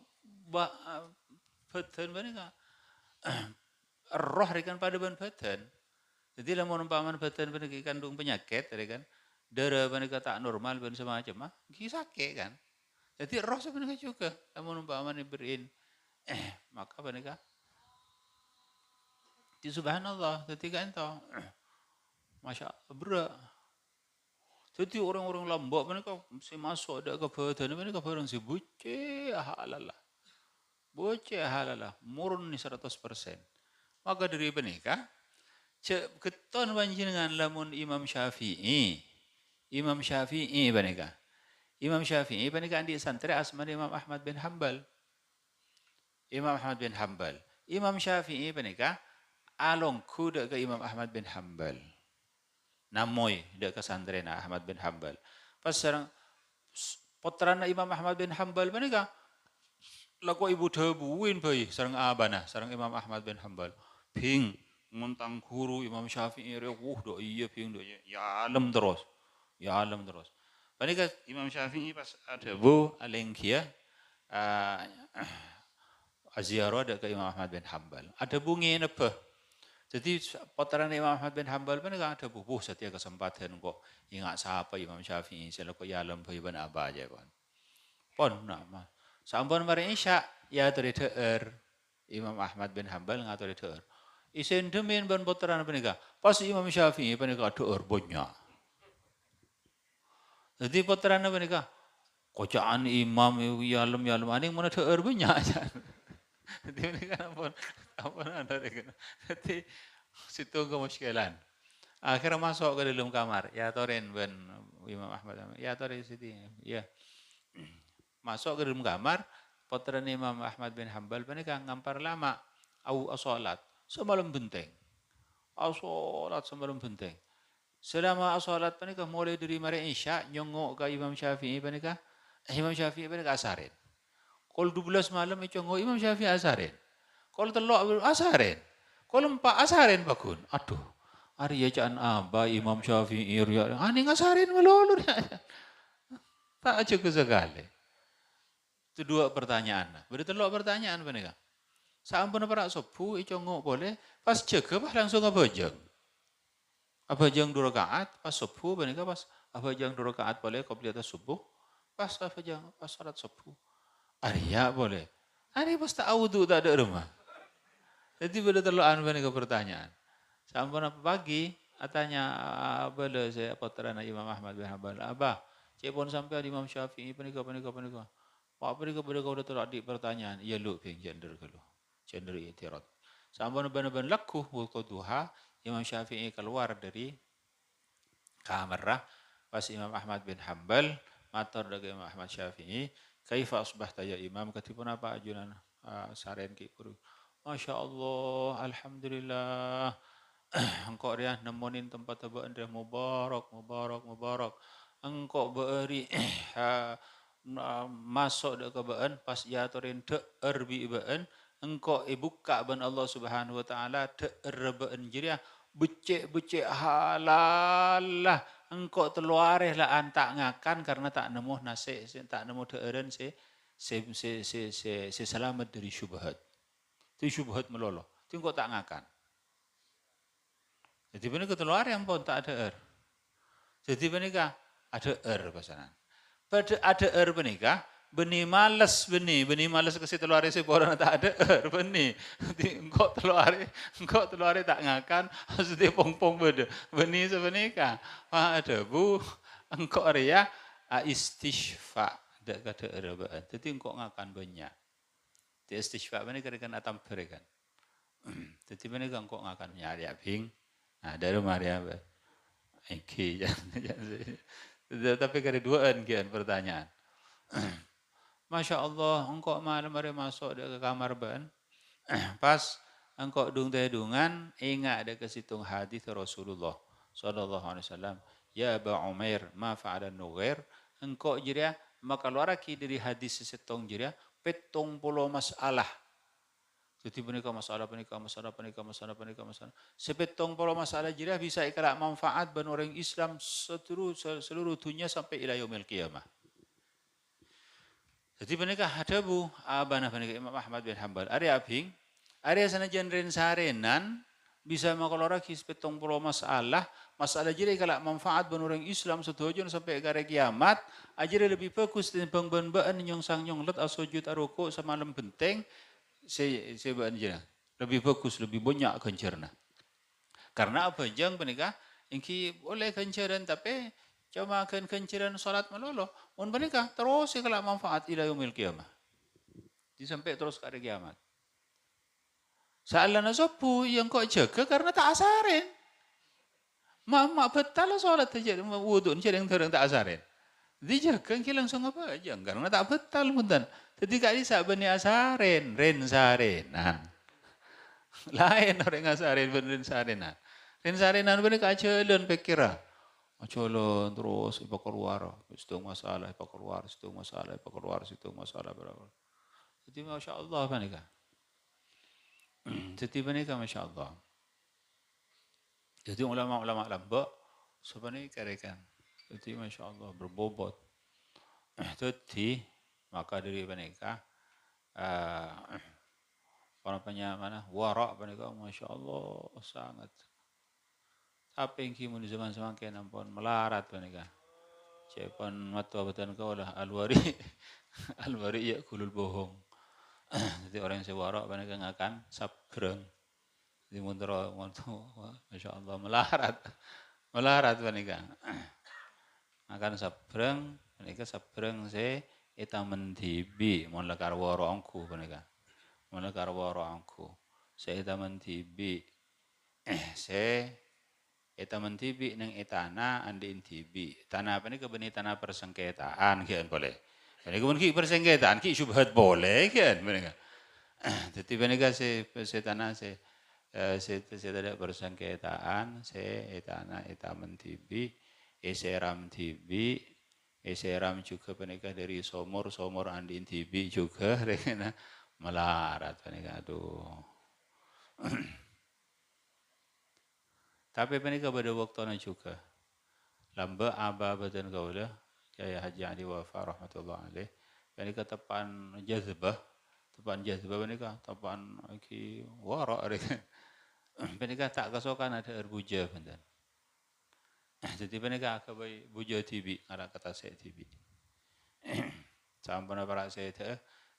badan mereka, roh rekan pada badan. Jadi lamun umpaman badan mereka kandung penyakit, kan, darah mereka tak normal dan semacam, sakit kan. Jadi roh sebenarnya juga, lamun umpaman diberiin, maka mereka, di Subhanallah, ketika itu, Masya Allah, berat. Jadi orang-orang lambak mereka si masuk ada ke badan mereka barang si boceh halala murni 100%. Maka dari mereka keton panjenengan lamun Imam Syafi'i mereka. Imam Syafi'i mereka di santri asma Imam Ahmad bin Hanbal. Imam Syafi'i mereka along kuda ke Imam Ahmad bin Hanbal. Namoy dek kesantren Ahmad bin Hanbal. Pas sareng putrana Imam Ahmad bin Hanbal menika lako ibu debuin bayi sareng abana sareng Imam Ahmad bin Hanbal. Ping ngontang guru Imam Syafi'i do iya ping do ya alam terus. Panika Imam Syafi'i pas ada bu alengkia aziarah ada ke Imam Ahmad bin Hambal. Ada bunyi nebe. Jadi potaran Imam Ahmad bin Hambal panika ada bubuh setiap kesempatan kok ingat siapa Imam Syafi'i selaku yalam ibn Abba aja kon. Pon nama. Sampun mari Isya ya tadi teer Imam Ahmad bin Hambal ngatur teer. Isen demen ban potaran panika. Pas Imam Syafi'i panika teer banyak. Jadi potaran panika kocaan imam yalam aning mana teer banyak aja. Jadi panika ampun ada dengan. Jadi situ kemuskilan. Akhirnya masuk ke dalam kamar. Ya toren ben Imam Ahmad. Ya toren sini. Ya. Masuk ke dalam kamar, potran Imam Ahmad bin Hambal panika ngampar lama au salat semalam benteng. Salat semalam benteng. Selama salat panika mulai dari mari Isya nyongok ke Imam Syafi'i panika. Imam Syafi'i panika asarin. Kol 12 malam nyongok Imam Syafi'i asarin. Kol telok asarin. Kol 4 asarin bakun. Aduh. Ari ya can aba Imam Syafi'i ani ngasarin melulur. Tak aja sekali. Itu dua pertanyaan. Beritelok pertanyaan panika. Sampun para subuh icongok boleh pas jaga pas langsung abajang. Abajang 2 rakaat pas subuh panika pas abajang 2 rakaat boleh qobliyah subuh pas abajang pas salat subuh. Arya boleh. Ari pas tak wudu tak ada rumah. Jadi beritelokan panika pertanyaan. Sampun apa pagi atanya boleh saya putrana Imam Ahmad bin Hambal. Abah, cepon sampai Imam Syafi'i panika. Pak mereka udah terlalu pertanyaan, iya lu ping gender kalau gender itirat. Sampai benar-benar laku waktu duha Imam Syafi'i keluar dari kamar pas Imam Ahmad bin Hambal matur dari Imam Ahmad Syafi'i, kaifa asbahta ya Imam katipun apa ajunan saren ki guru. Masya Allah, alhamdulillah. Engkau dia nemuin tempat tebaan dia mubarak. Engkau beri masuk ke baan pas ya torin teer bi baan engkau buka ban Allah Subhanahu wa taala teer baan jiria becek halal lah engkau teluareh lah antak ngakan karena tak nemu nasi tak nemu teeren se selamat dari syubhat. Itu syubhat melolo. Itu engkau tak ngakan. Jadi benih keteluareh ampun tak ada er. Jadi benih ada er pasanan. Pada ada er benika, benih malas ke situ luar si orang tak ada er benih. Engkau telur tak ngakan, harus pong beda. Benih sebenika, ada bu, engkau area istishfa, tak ada er bean. Jadi engkau ngakan banyak. Di istishfa benih kerikan atam berikan. Jadi benika engkau ngakan nyari abing. Nah dari Maria be, iki jangan. Tapi keduaan kian pertanyaan. Masya Allah, engkau malam hari masuk ke kamar ban. Pas engkau dung-dung-dungan, ingat ada kesitung hadis Rasulullah sallallahu alaihi wasallam. Ya Aba Umair, ma fa'ala nughair. Engkau jiria, maka luaraki dari hadis sesetong jiria, petong puluh masalah. Jadi penikah masalah. Sepetong puluh masalah jiria bisa ikhlas manfaat ban orang Islam seluruh dunia sampai ila yaumil qiyamah. Jadi penikah ada bu, abana penikah Imam Ahmad bin Hambal. Area abing, area sana jenren sarenan bisa makaloraki sepetong puluh masalah jiria ikhlas manfaat ban orang Islam setujuan sampai ila kiamat. Ajar lebih fokus dan bang-bang nyong sang nyong let asujud aruku semalam benteng. Saya lebih bagus, lebih banyak kencerna. Karena apa jang penikah, ingki boleh kenceran tapi cuma kenceran salat melolo. Mun penikah terus kalau manfaat ila yaumil qiyamah. Sampai terus ke hari kiamat. Sa'alana sopu yang kau jaga karena tak asarin. Mak betal salat aja wudu yang terang tak asarin. Dijaga ki langsung apa aja karena tak betal punten. Jadi kak bisa bani asarin, ren sarenan. Lain orang asarin ren sarenan. Ren sarenan bener kak jalan pikira. Jalan terus ipa keluar, situ masalah. Berapa. Jadi Masya Allah panika. Jadi panika Masya Allah. Jadi ulama-ulama lambak sebenarnya karikan. Jadi Masya Allah berbobot. Jadi maka dari mereka orang mana warak mereka Masya Allah sangat. Tapi yang kimun di zaman semakin ampun melarat mereka. Cepon matu abatan kau lah alwari alwari ya kulul bohong. Jadi orang yang sewarak mereka ngakan sabreng. Di muntro Masya Allah melarat. Melarat mereka. Akan sabreng, mereka sabreng se eta mentibi, mon lekar waro angku mereka. Mon lekar waro angku. Se eta mentibi, se eta mentibi neng etana andi intibi. Tanah apa ni kebeni tanah persengketaan kian boleh. Ini kebun ki persengketaan ki syubhat boleh kian mereka. Jadi mereka se tanah se tidak bersengketaan se etana eta mentibi eseram tibi eseram juga penikah dari somor andin tibi juga rekena melarat penikah aduh. Tapi penikah pada waktunya juga lamba aba badan kaulah Kyai Haji Ali Wafa rahmatullah alaih penikah tepan jazbah penikah tepan iki warak rekena penikah tak kesokan ada erbuja benten. Jadi penikah akabai buja tibi ada kata saya tibi. Sampun para saya itu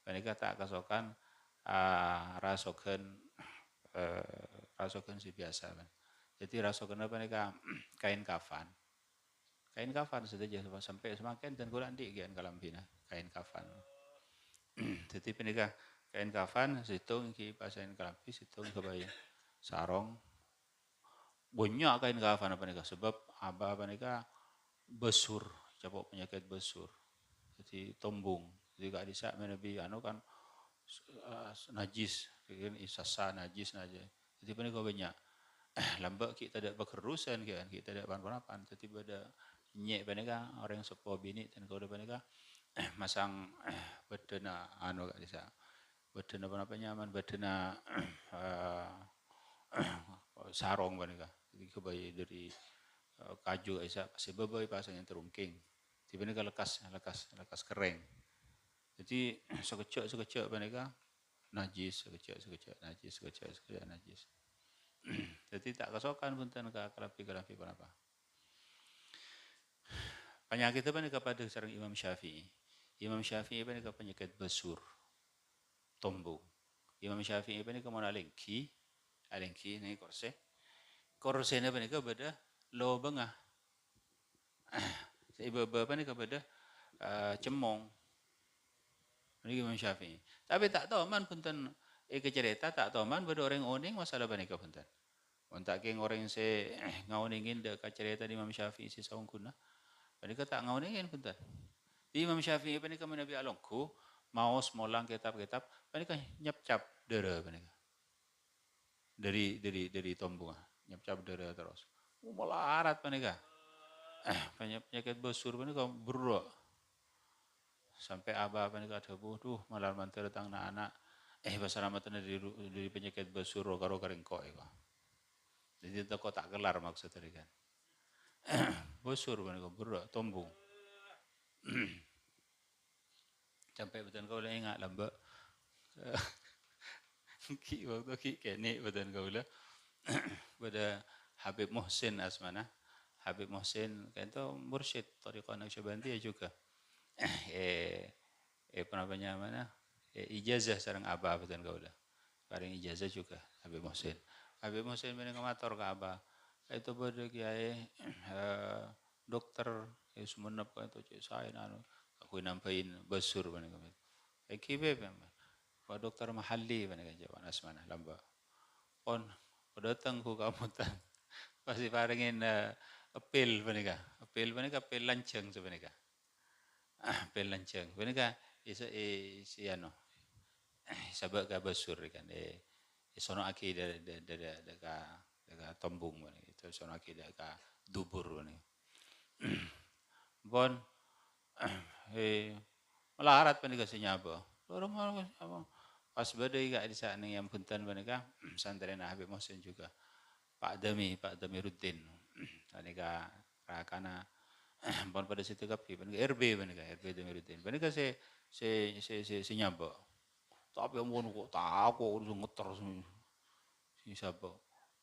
penikah tak kesokan rasokan rasokan si biasa kan. Jadi rasokan apa penikah kain kafan. Kain kafan saja sampai semakin dan kurang di gian kalambina kain kafan. Jadi penikah kain kafan situng ki pasain kalampi situng kebayi sarong banyak kain kafan apa nikah sebab apa nikah besur capok penyakit besur jadi tombung jadi gak bisa menebi anu kan najis kan isasa najis aja jadi penikah banyak lambak kita tidak bekerusan kan kita tidak pan-panapan jadi pada nyek penikah orang yang sepuh bini dan kau penikah masang bedena anu gak bisa bedena apa nyaman bedena sarong penikah jadi kebayi dari kaju isa sebabai pasang yang terungking tiba-tiba lekas kering jadi sekecil mereka najis sekecil najis jadi tak kesokan punten ke kerapi apa penyakit apa nih kepada sarang Imam Syafi'i apa nih penyakit besur tombong Imam Syafi'i apa nih kemana alengki nih korse apa nih kepada lo bengah ibu apa nih kepada cemong ini Imam Syafi'i. Tapi tak tahu man punten kecerita tak tahu man pada orang oning masalah banika punten. Untuk keng orang se ngauningin de kecerita di Imam Syafi'i si saung kuna. Banika tak ngauningin punten. Di Imam Syafi'i banika menabi alongku maos molang kitab-kitab banika nyap-cap dere banika. Dari tombong nyap-cap dere terus. Melarat banika. Penyakit besur banika buruk. Sampai abah apa nih kata tuh malam mantel tang anak bahasa ramatnya dari penyakit besur karo karingko iko jadi itu kok tak kelar maksud tadi kan besur kan kok berat tombong sampai betul kau lah ingat lamba ki waktu ki kene betul kau lah pada Habib Muhsin asmana Habib Muhsin kan itu mursyid Thariqah Naqsyabandiyah juga penapanya mana ijazah sareng abah betul kau lah paling ijazah juga Habib Muhsin mana ngamator ke abah itu pada kiai dokter semenep kan itu cek saya anu aku nampain besur mana kami kibe pak dokter mahalli mana kan jawaban asmana lamba on datang ku kamu tan pasti paringin apel mana apel lanceng sebenarnya apel lanceng benika si anu sabak ka basur kan sono aki dari tombong mana itu sono aki dari dubur mana bon melarat benika senyaba orang apa pas badai gak di sana yang punten benika santren Habib Muhsin juga Pak Dami Ruddin benika rakana Pon pada situ kapi, RB benika, RB Demiruddin. Benika si nyaba. Tapi ampun kok takut udah ngeter si siapa.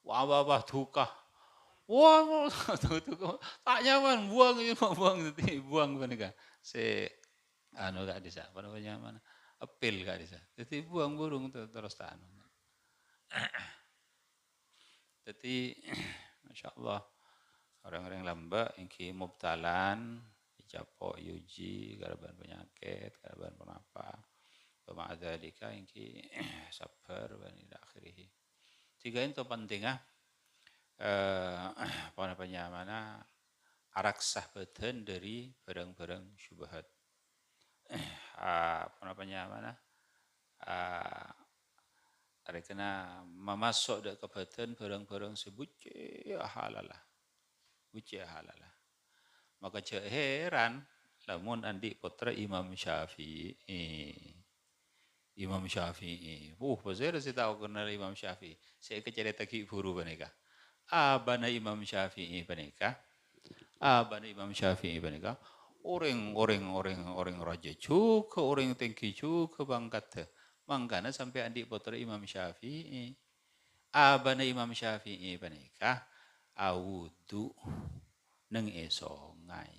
Wah wah duka. Wah tuh tak nyaman buang ini buang nanti buang benika. Si anu gak bisa, apa namanya mana? Apel gak bisa. Jadi buang burung terus tak anu. Jadi Masya Allah orang-orang lamba ingki mubtalan dicapo yuji garaban penyakit garaban penapa pema'adzalika ingki sabar wa ila akhirih. Tiga itu penting apa namanya mana araksah badan dari barang-barang syubhat. Apa namanya mana ada kena memasuk ke badan barang-barang sebuci halalah. Buci halalah. Maka cek heran lamun andi putra Imam Syafi'i. Imam Syafi'i. Pasal saya tahu kenal Imam Syafi'i. Saya kecerita ki buru panika. Abana Imam Syafi'i panika. Abana Imam Syafi'i panika. Orang raja juga, orang tinggi juga bangkat. Mangkana sampai andi putra Imam Syafi'i. Abana Imam Syafi'i panika. Awudu neng esongai.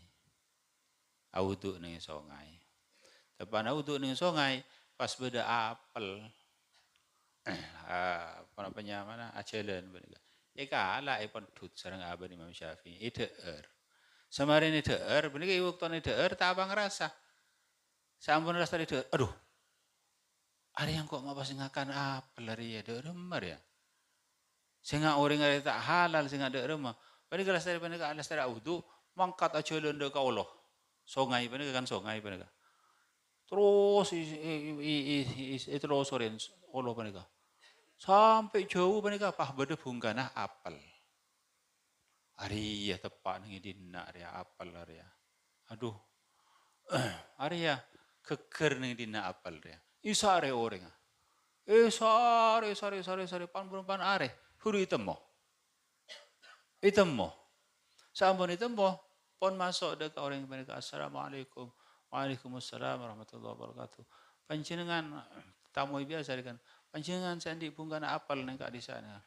Awudu neng esongai. Tepan awudu neng esongai pas beda apel. Apa namanya mana ajalan benika. Ala pendut sareng abang Imam Syafi'i deer. Samarin deer benika waktune deer tak apa ngerasa. Sampun rasa deer. Aduh. Ada yang kok mau pas ngakan apel hari ya deer remar ya. Sehingga orang ada tak halal sehingga ada rumah. Pada kelas dari kelas dari awudu mangkat aja lenda ka Allah. Songai pada kan songai pada. Terus terus soren Allah pada. Sampai jauh pada pah beda bungkana apel. Ari ya tepat nih dina area apel area. Aduh. Area keker nih dina apel area. Isa area orang. Sare pan are. Huru itemo. Sampun itemo. Pon masuk dekat orang mereka. Assalamualaikum. Waalaikumsalam warahmatullahi wabarakatuh. Panjenengan tamu biasa kan. Panjenengan sandi bungkana apel nengka di sana.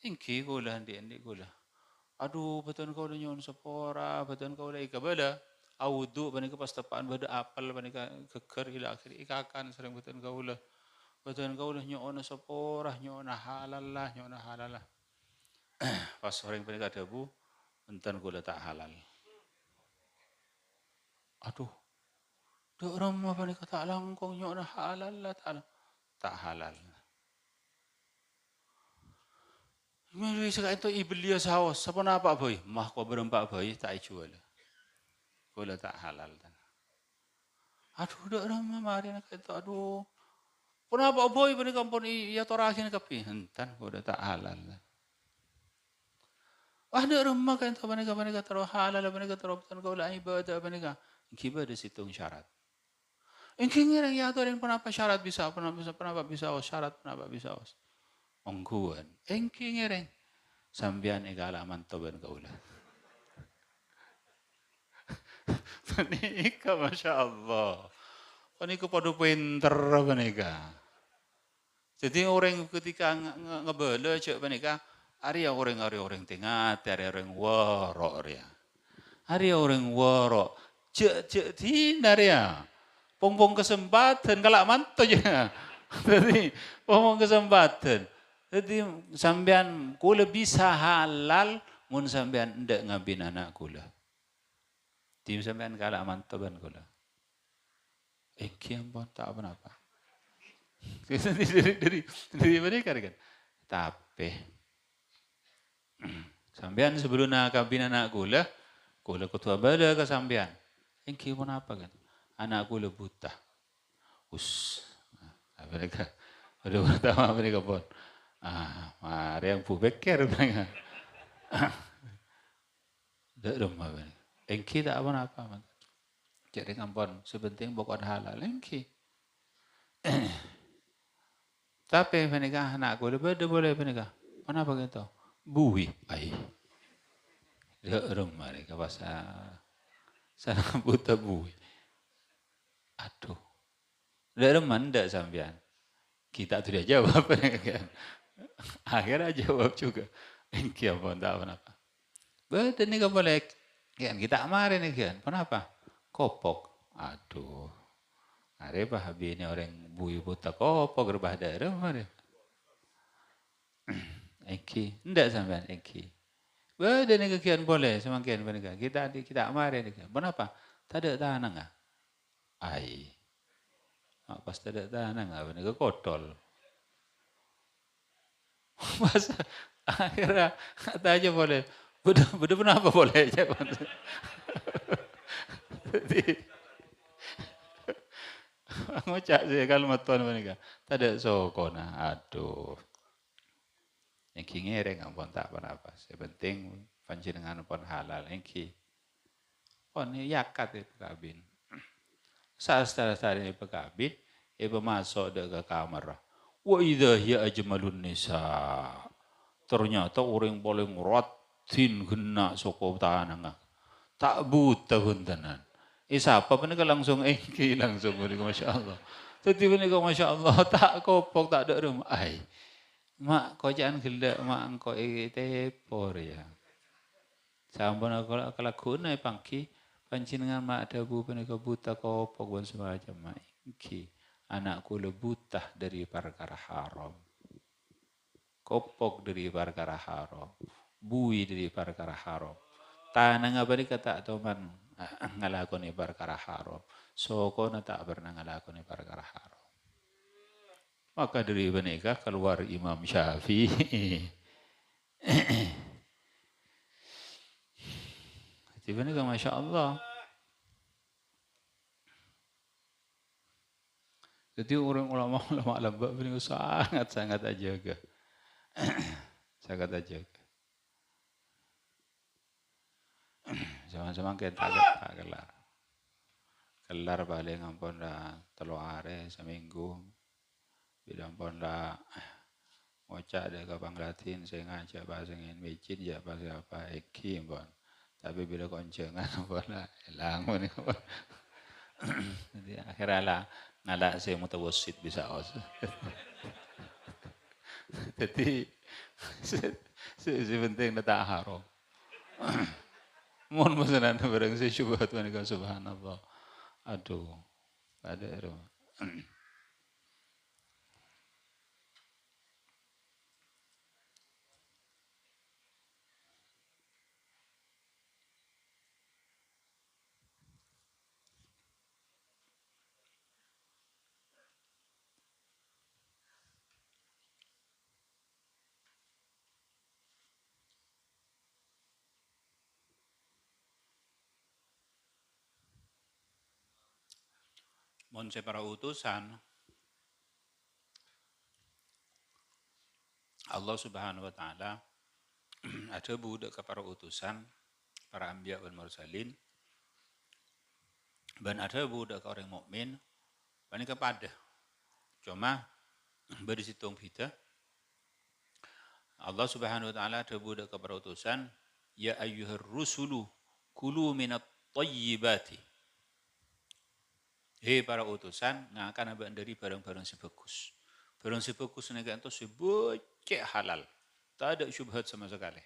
Ingki gula andi gula. Aduh betul kau udah nyon sepora, betul kau udah ikabala. Awudu panika pas tepaan bada apel panika keker ila akhir ikakan sering betul kau udah. Betul kau udah nyona sepora, nyona halal lah. Pas orang panika debu, enten gula tak halal. Aduh, dek ramah panika tak langkong nyona halal lah tak halal. Mari sekarang itu iblis haus, siapa apa boy? Mah kau berempat boy tak jual. Gula tak halal. Aduh, dek ramah mari nak itu aduh. Kenapa boy pada kampung ya torasin kapi? Enten gula tak halal. Ada rumah kan tu mereka taruh halal, mereka taruh betul kau lah ibadah mereka. Ibadah situng syarat. Engkau ngereng ya tu orang kenapa syarat bisa, kenapa bisa syarat, kenapa bisa ongguan. Engkau ngereng sambian egala mantoban kau lah. Panika Masya Allah. Panika pada pinter panika. Jadi orang ketika ngebela cek panika. Ari orang tengah, ari orang warok ya. Ari orang warok, cek tinar ya. Pong kesempatan kalau mantu ya. Jadi pong kesempatan. Jadi sampean kula bisa halal, mun sampean ndak ngabin anak kula. Tim sampean kalau mantu ban kula. Kiam pun tak apa-apa. Dari mereka kan. Tapi sampean sebelum nak kabin anak kula ketua bala ke sampean. Engki pun apa kan? Anak kula buta. Mereka udah pertama mereka pun. Mari yang beker mereka. Dak rumah mereka. Engki tak apa-apa. Jadi kampun sepenting bukan halal engki. Tapi mereka anak kula boleh mereka. Kenapa gitu? Bui, ai. Dak rumah mereka pasal. Sana buta bui. Aduh. Udah reman enggak sampean? Kita tidak jawab. Akhirnya jawab juga. Engki apa tak apa. Betul nih gak boleh. Kita amarin nih kan. Kenapa? Kopok. Aduh. Are bah ini orang bui buta kopok gerbah daerah mana? Engki. Enggak sampean engki. Betul nih kekian boleh semakin mereka. Kita amarin nih kan. Kenapa? Tak ada tanah enggak? Ai. Pas tak ada tanah enggak? Mereka kotol. Masa akhirnya kata aja boleh. Bener kenapa boleh aja. Jadi ngucap sih kalau matuan mereka. Tidak sokona. Aduh. Yang kingere ngampun tak apa-apa. Sepenting panjenengan pun halal. Yang pun yakat itu kabin. Saat ini pekabin, ibu masuk ke kamar. Wa idza hiya ajmalun nisa. Ternyata orang paling ratin kena soko tanang. Tak buta huntanan. Siapa pun langsung langsung Masya Allah. Tadi pun Masya Allah tak kopok tak ada rumah. Ai, mak kau jangan gelak mak engkau tepor ya. Sampun aku kelakuan pangki pancingan mak dabu pun buta kopok pun semacam mak. Anakku lebutah dari perkara haram. Kopok dari perkara haram. Bui dari perkara haram. Tanang apa ni kata teman ngalakoni perkara haram. Soko na tak pernah ngalakoni perkara haram. Maka dari menikah keluar Imam Syafi'i. Tiba-tiba Masya Allah. Jadi orang ulama lembak ini sangat aja. Sangat aja. Sama-sama kita tak kelar. Kelar paling ampun dah telu are seminggu. Bila ampun dah ngocak deh ke Banglatin saya ngajak bahasa ingin micin ya bahasa apa eki ampun. Tapi bila koncengan ampun lah hilang pun. Jadi akhirnya lah ngalak saya mutawassit bisa os. Jadi sepenting tak haram. Mohon pesanan barang saya syubhat menika subhanallah. Aduh. Ada rumah. Mohon saya para utusan Allah Subhanahu wa taala ada budak ke para utusan para anbiya wal mursalin dan ada budak ke orang mukmin ini kepada cuma berisitung beda Allah Subhanahu wa taala ada budak ke para utusan ya ayyuhar rusulu kulu minat thayyibati. Hei para utusan ngakan abang dari barang-barang sebagus. Barang sebagus ini kan itu sebocek halal. Tak ada syubhat sama sekali.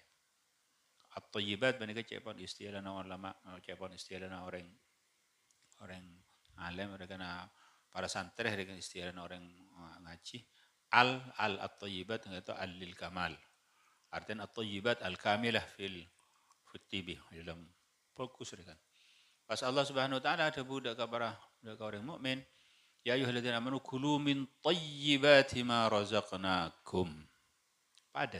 At-thayyibat mereka cepan istilah ulama, cepan istilah orang alim, mereka para santri mereka istilah orang ngaji. At-thayyibat itu al-lil kamal. Artinya at-thayyibat al-kamilah fil tibi dalam fokus mereka. Pas Allah Subhanahu wa taala ada budak kepada orang mukmin, ya ayyuhalladzina amanu kulu min thayyibati ma razaqnakum. Pada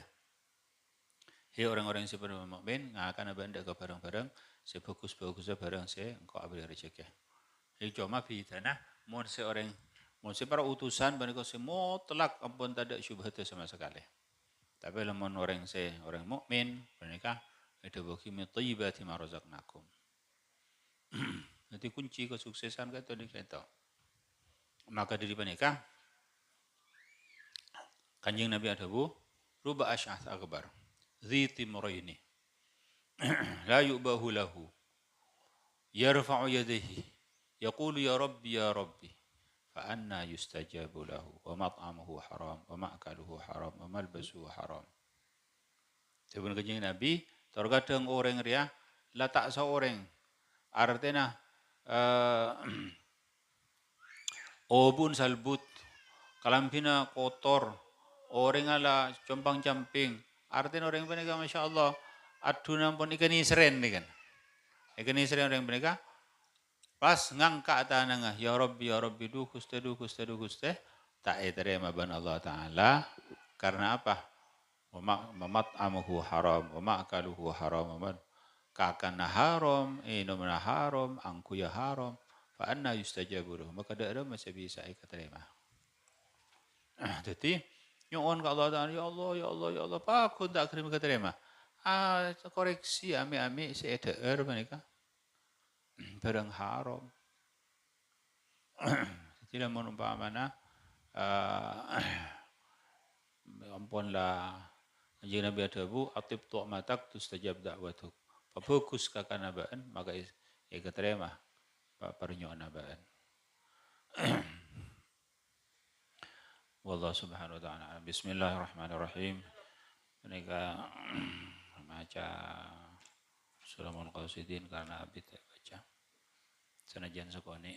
hei orang-orang yang sebenarnya mukmin akan abanda ke barang-barang sebagus-bagusnya barang saya engkau ambil rezeki. Hei cuma bidana mun seorang mun para utusan mereka semua telak ampun tak ada syubhat sama sekali. Tapi lamun orang mukmin mereka ada bagi min thayyibati ma razaqnakum. Nanti kunci kesuksesan kata kita. Maka dari menikah, kanjeng Nabi adabu, ruba asy'ath akbar, dzi timraini, la yu'bahu lahu, yarfa'u yadayhi yaqulu ya rabbi fa anna yustajabu lahu wa mat'amuhu haram wa ma'kaluhu haram wa malbasuhu haram. Sebelum kanjeng Nabi terkadang orang ria la tak seorang artinya obun salbut kalampina kotor orang ala compang camping artinya orang mereka masya Allah adunan pun ikan isren nih kan ikan isren orang mereka pas ngangkat tanah ya Rabbi du kuste tak terima ban Allah Ta'ala karena apa mat'amuhu haram wa ma'kaluhu haram kakana haram inumna haram angku ya haram fa anna yustajabu lahu maka ada masih bisa terima. Jadi nyuwun ke Allah Ta'ala ya Allah pak aku tak terima koreksi ami si EDR mereka barang haram. Jadi lamun umpamana ampunlah anjing Nabi adabu atib tu'matak tustajab da'watuk. Pabukus kakana baan maka keterima pernyoan nabaan. Wallahu subhanahu wa ta'ala. Bismillahirrahmanirrahim. Mereka baca Sulamul Qasidin karena abdi baca. Sanajan sekoni.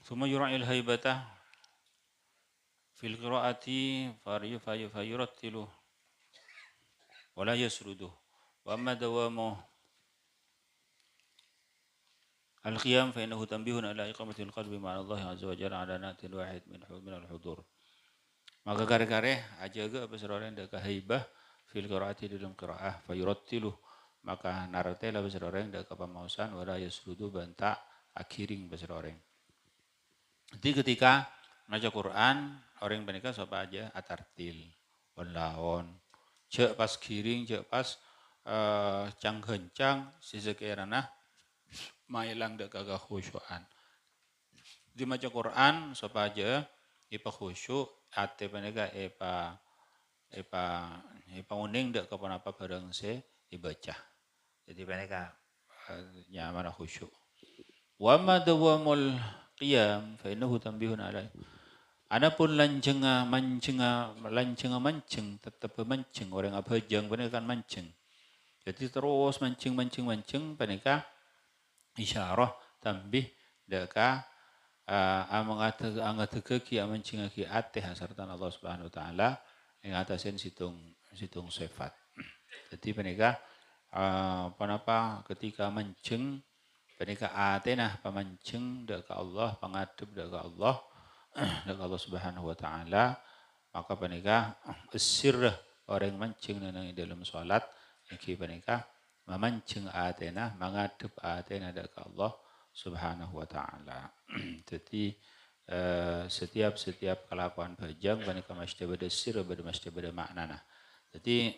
Thumma yura'il haibata fil qiraati fayurattilu wa la yasrudu. Wa amma dawamu al-qiyam fa innahu tanbihun ala iqamatil qalbi ma'a Allah azza wa jalla ala natin wahid min al-hudur. Maka kare-kare ajaga apa seorang deka haibah fil qiraati dalam qiraah fayurattilu maka naratela seorang deka pamausan wala yasrudu banta akhiring seorang. Jadi ketika baca Quran, orang mereka siapa aja atartil, walaon, cek pas kiring, cek pas cang kencang, sisekirana mailang dek kagak khusyuan. Di baca Quran siapa aja, ipa khusyuk, ate mereka ipa uning dek kapan apa barang se dibaca. Jadi mereka nyaman khusyuk. Wa madawamul qiyam fa innahu tanbihun alai. Adapun lancenga mancing tetap mancing orang abajang mereka kan mancing. Jadi terus mancing mereka isyarah tambih deka angat keki mancing ki ate hasartan Allah Subhanahu wa taala ing atasen situng sifat. Jadi mereka kenapa ketika mancing mereka atenah pemancing deka Allah pangadep deka Allah Subhanahu wa taala maka mereka sirrah orang mancing nang dalam salat iki mereka memancing atenah mengadep atenah deka Allah Subhanahu wa taala. Jadi setiap kelakuan bajang mereka mesti ada sirrah mesti ada maknana. Jadi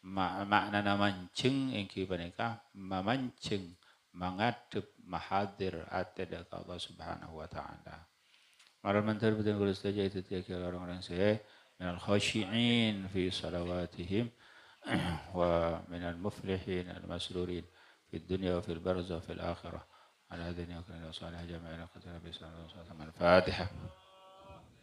makna mancing ingki mereka memancing mengadep mahadir atada Allah Subhanahu wa taala. Mara mantar betul kalau saja itu tiap orang-orang saya minal khashi'in fi salawatihim wa minal muflihin al-masrurin fi dunya wa fil barzakh wa fil akhirah. Ala hadhihi wa salih jami'an qadra bi sallallahu alaihi wa sallam. Al-Fatihah.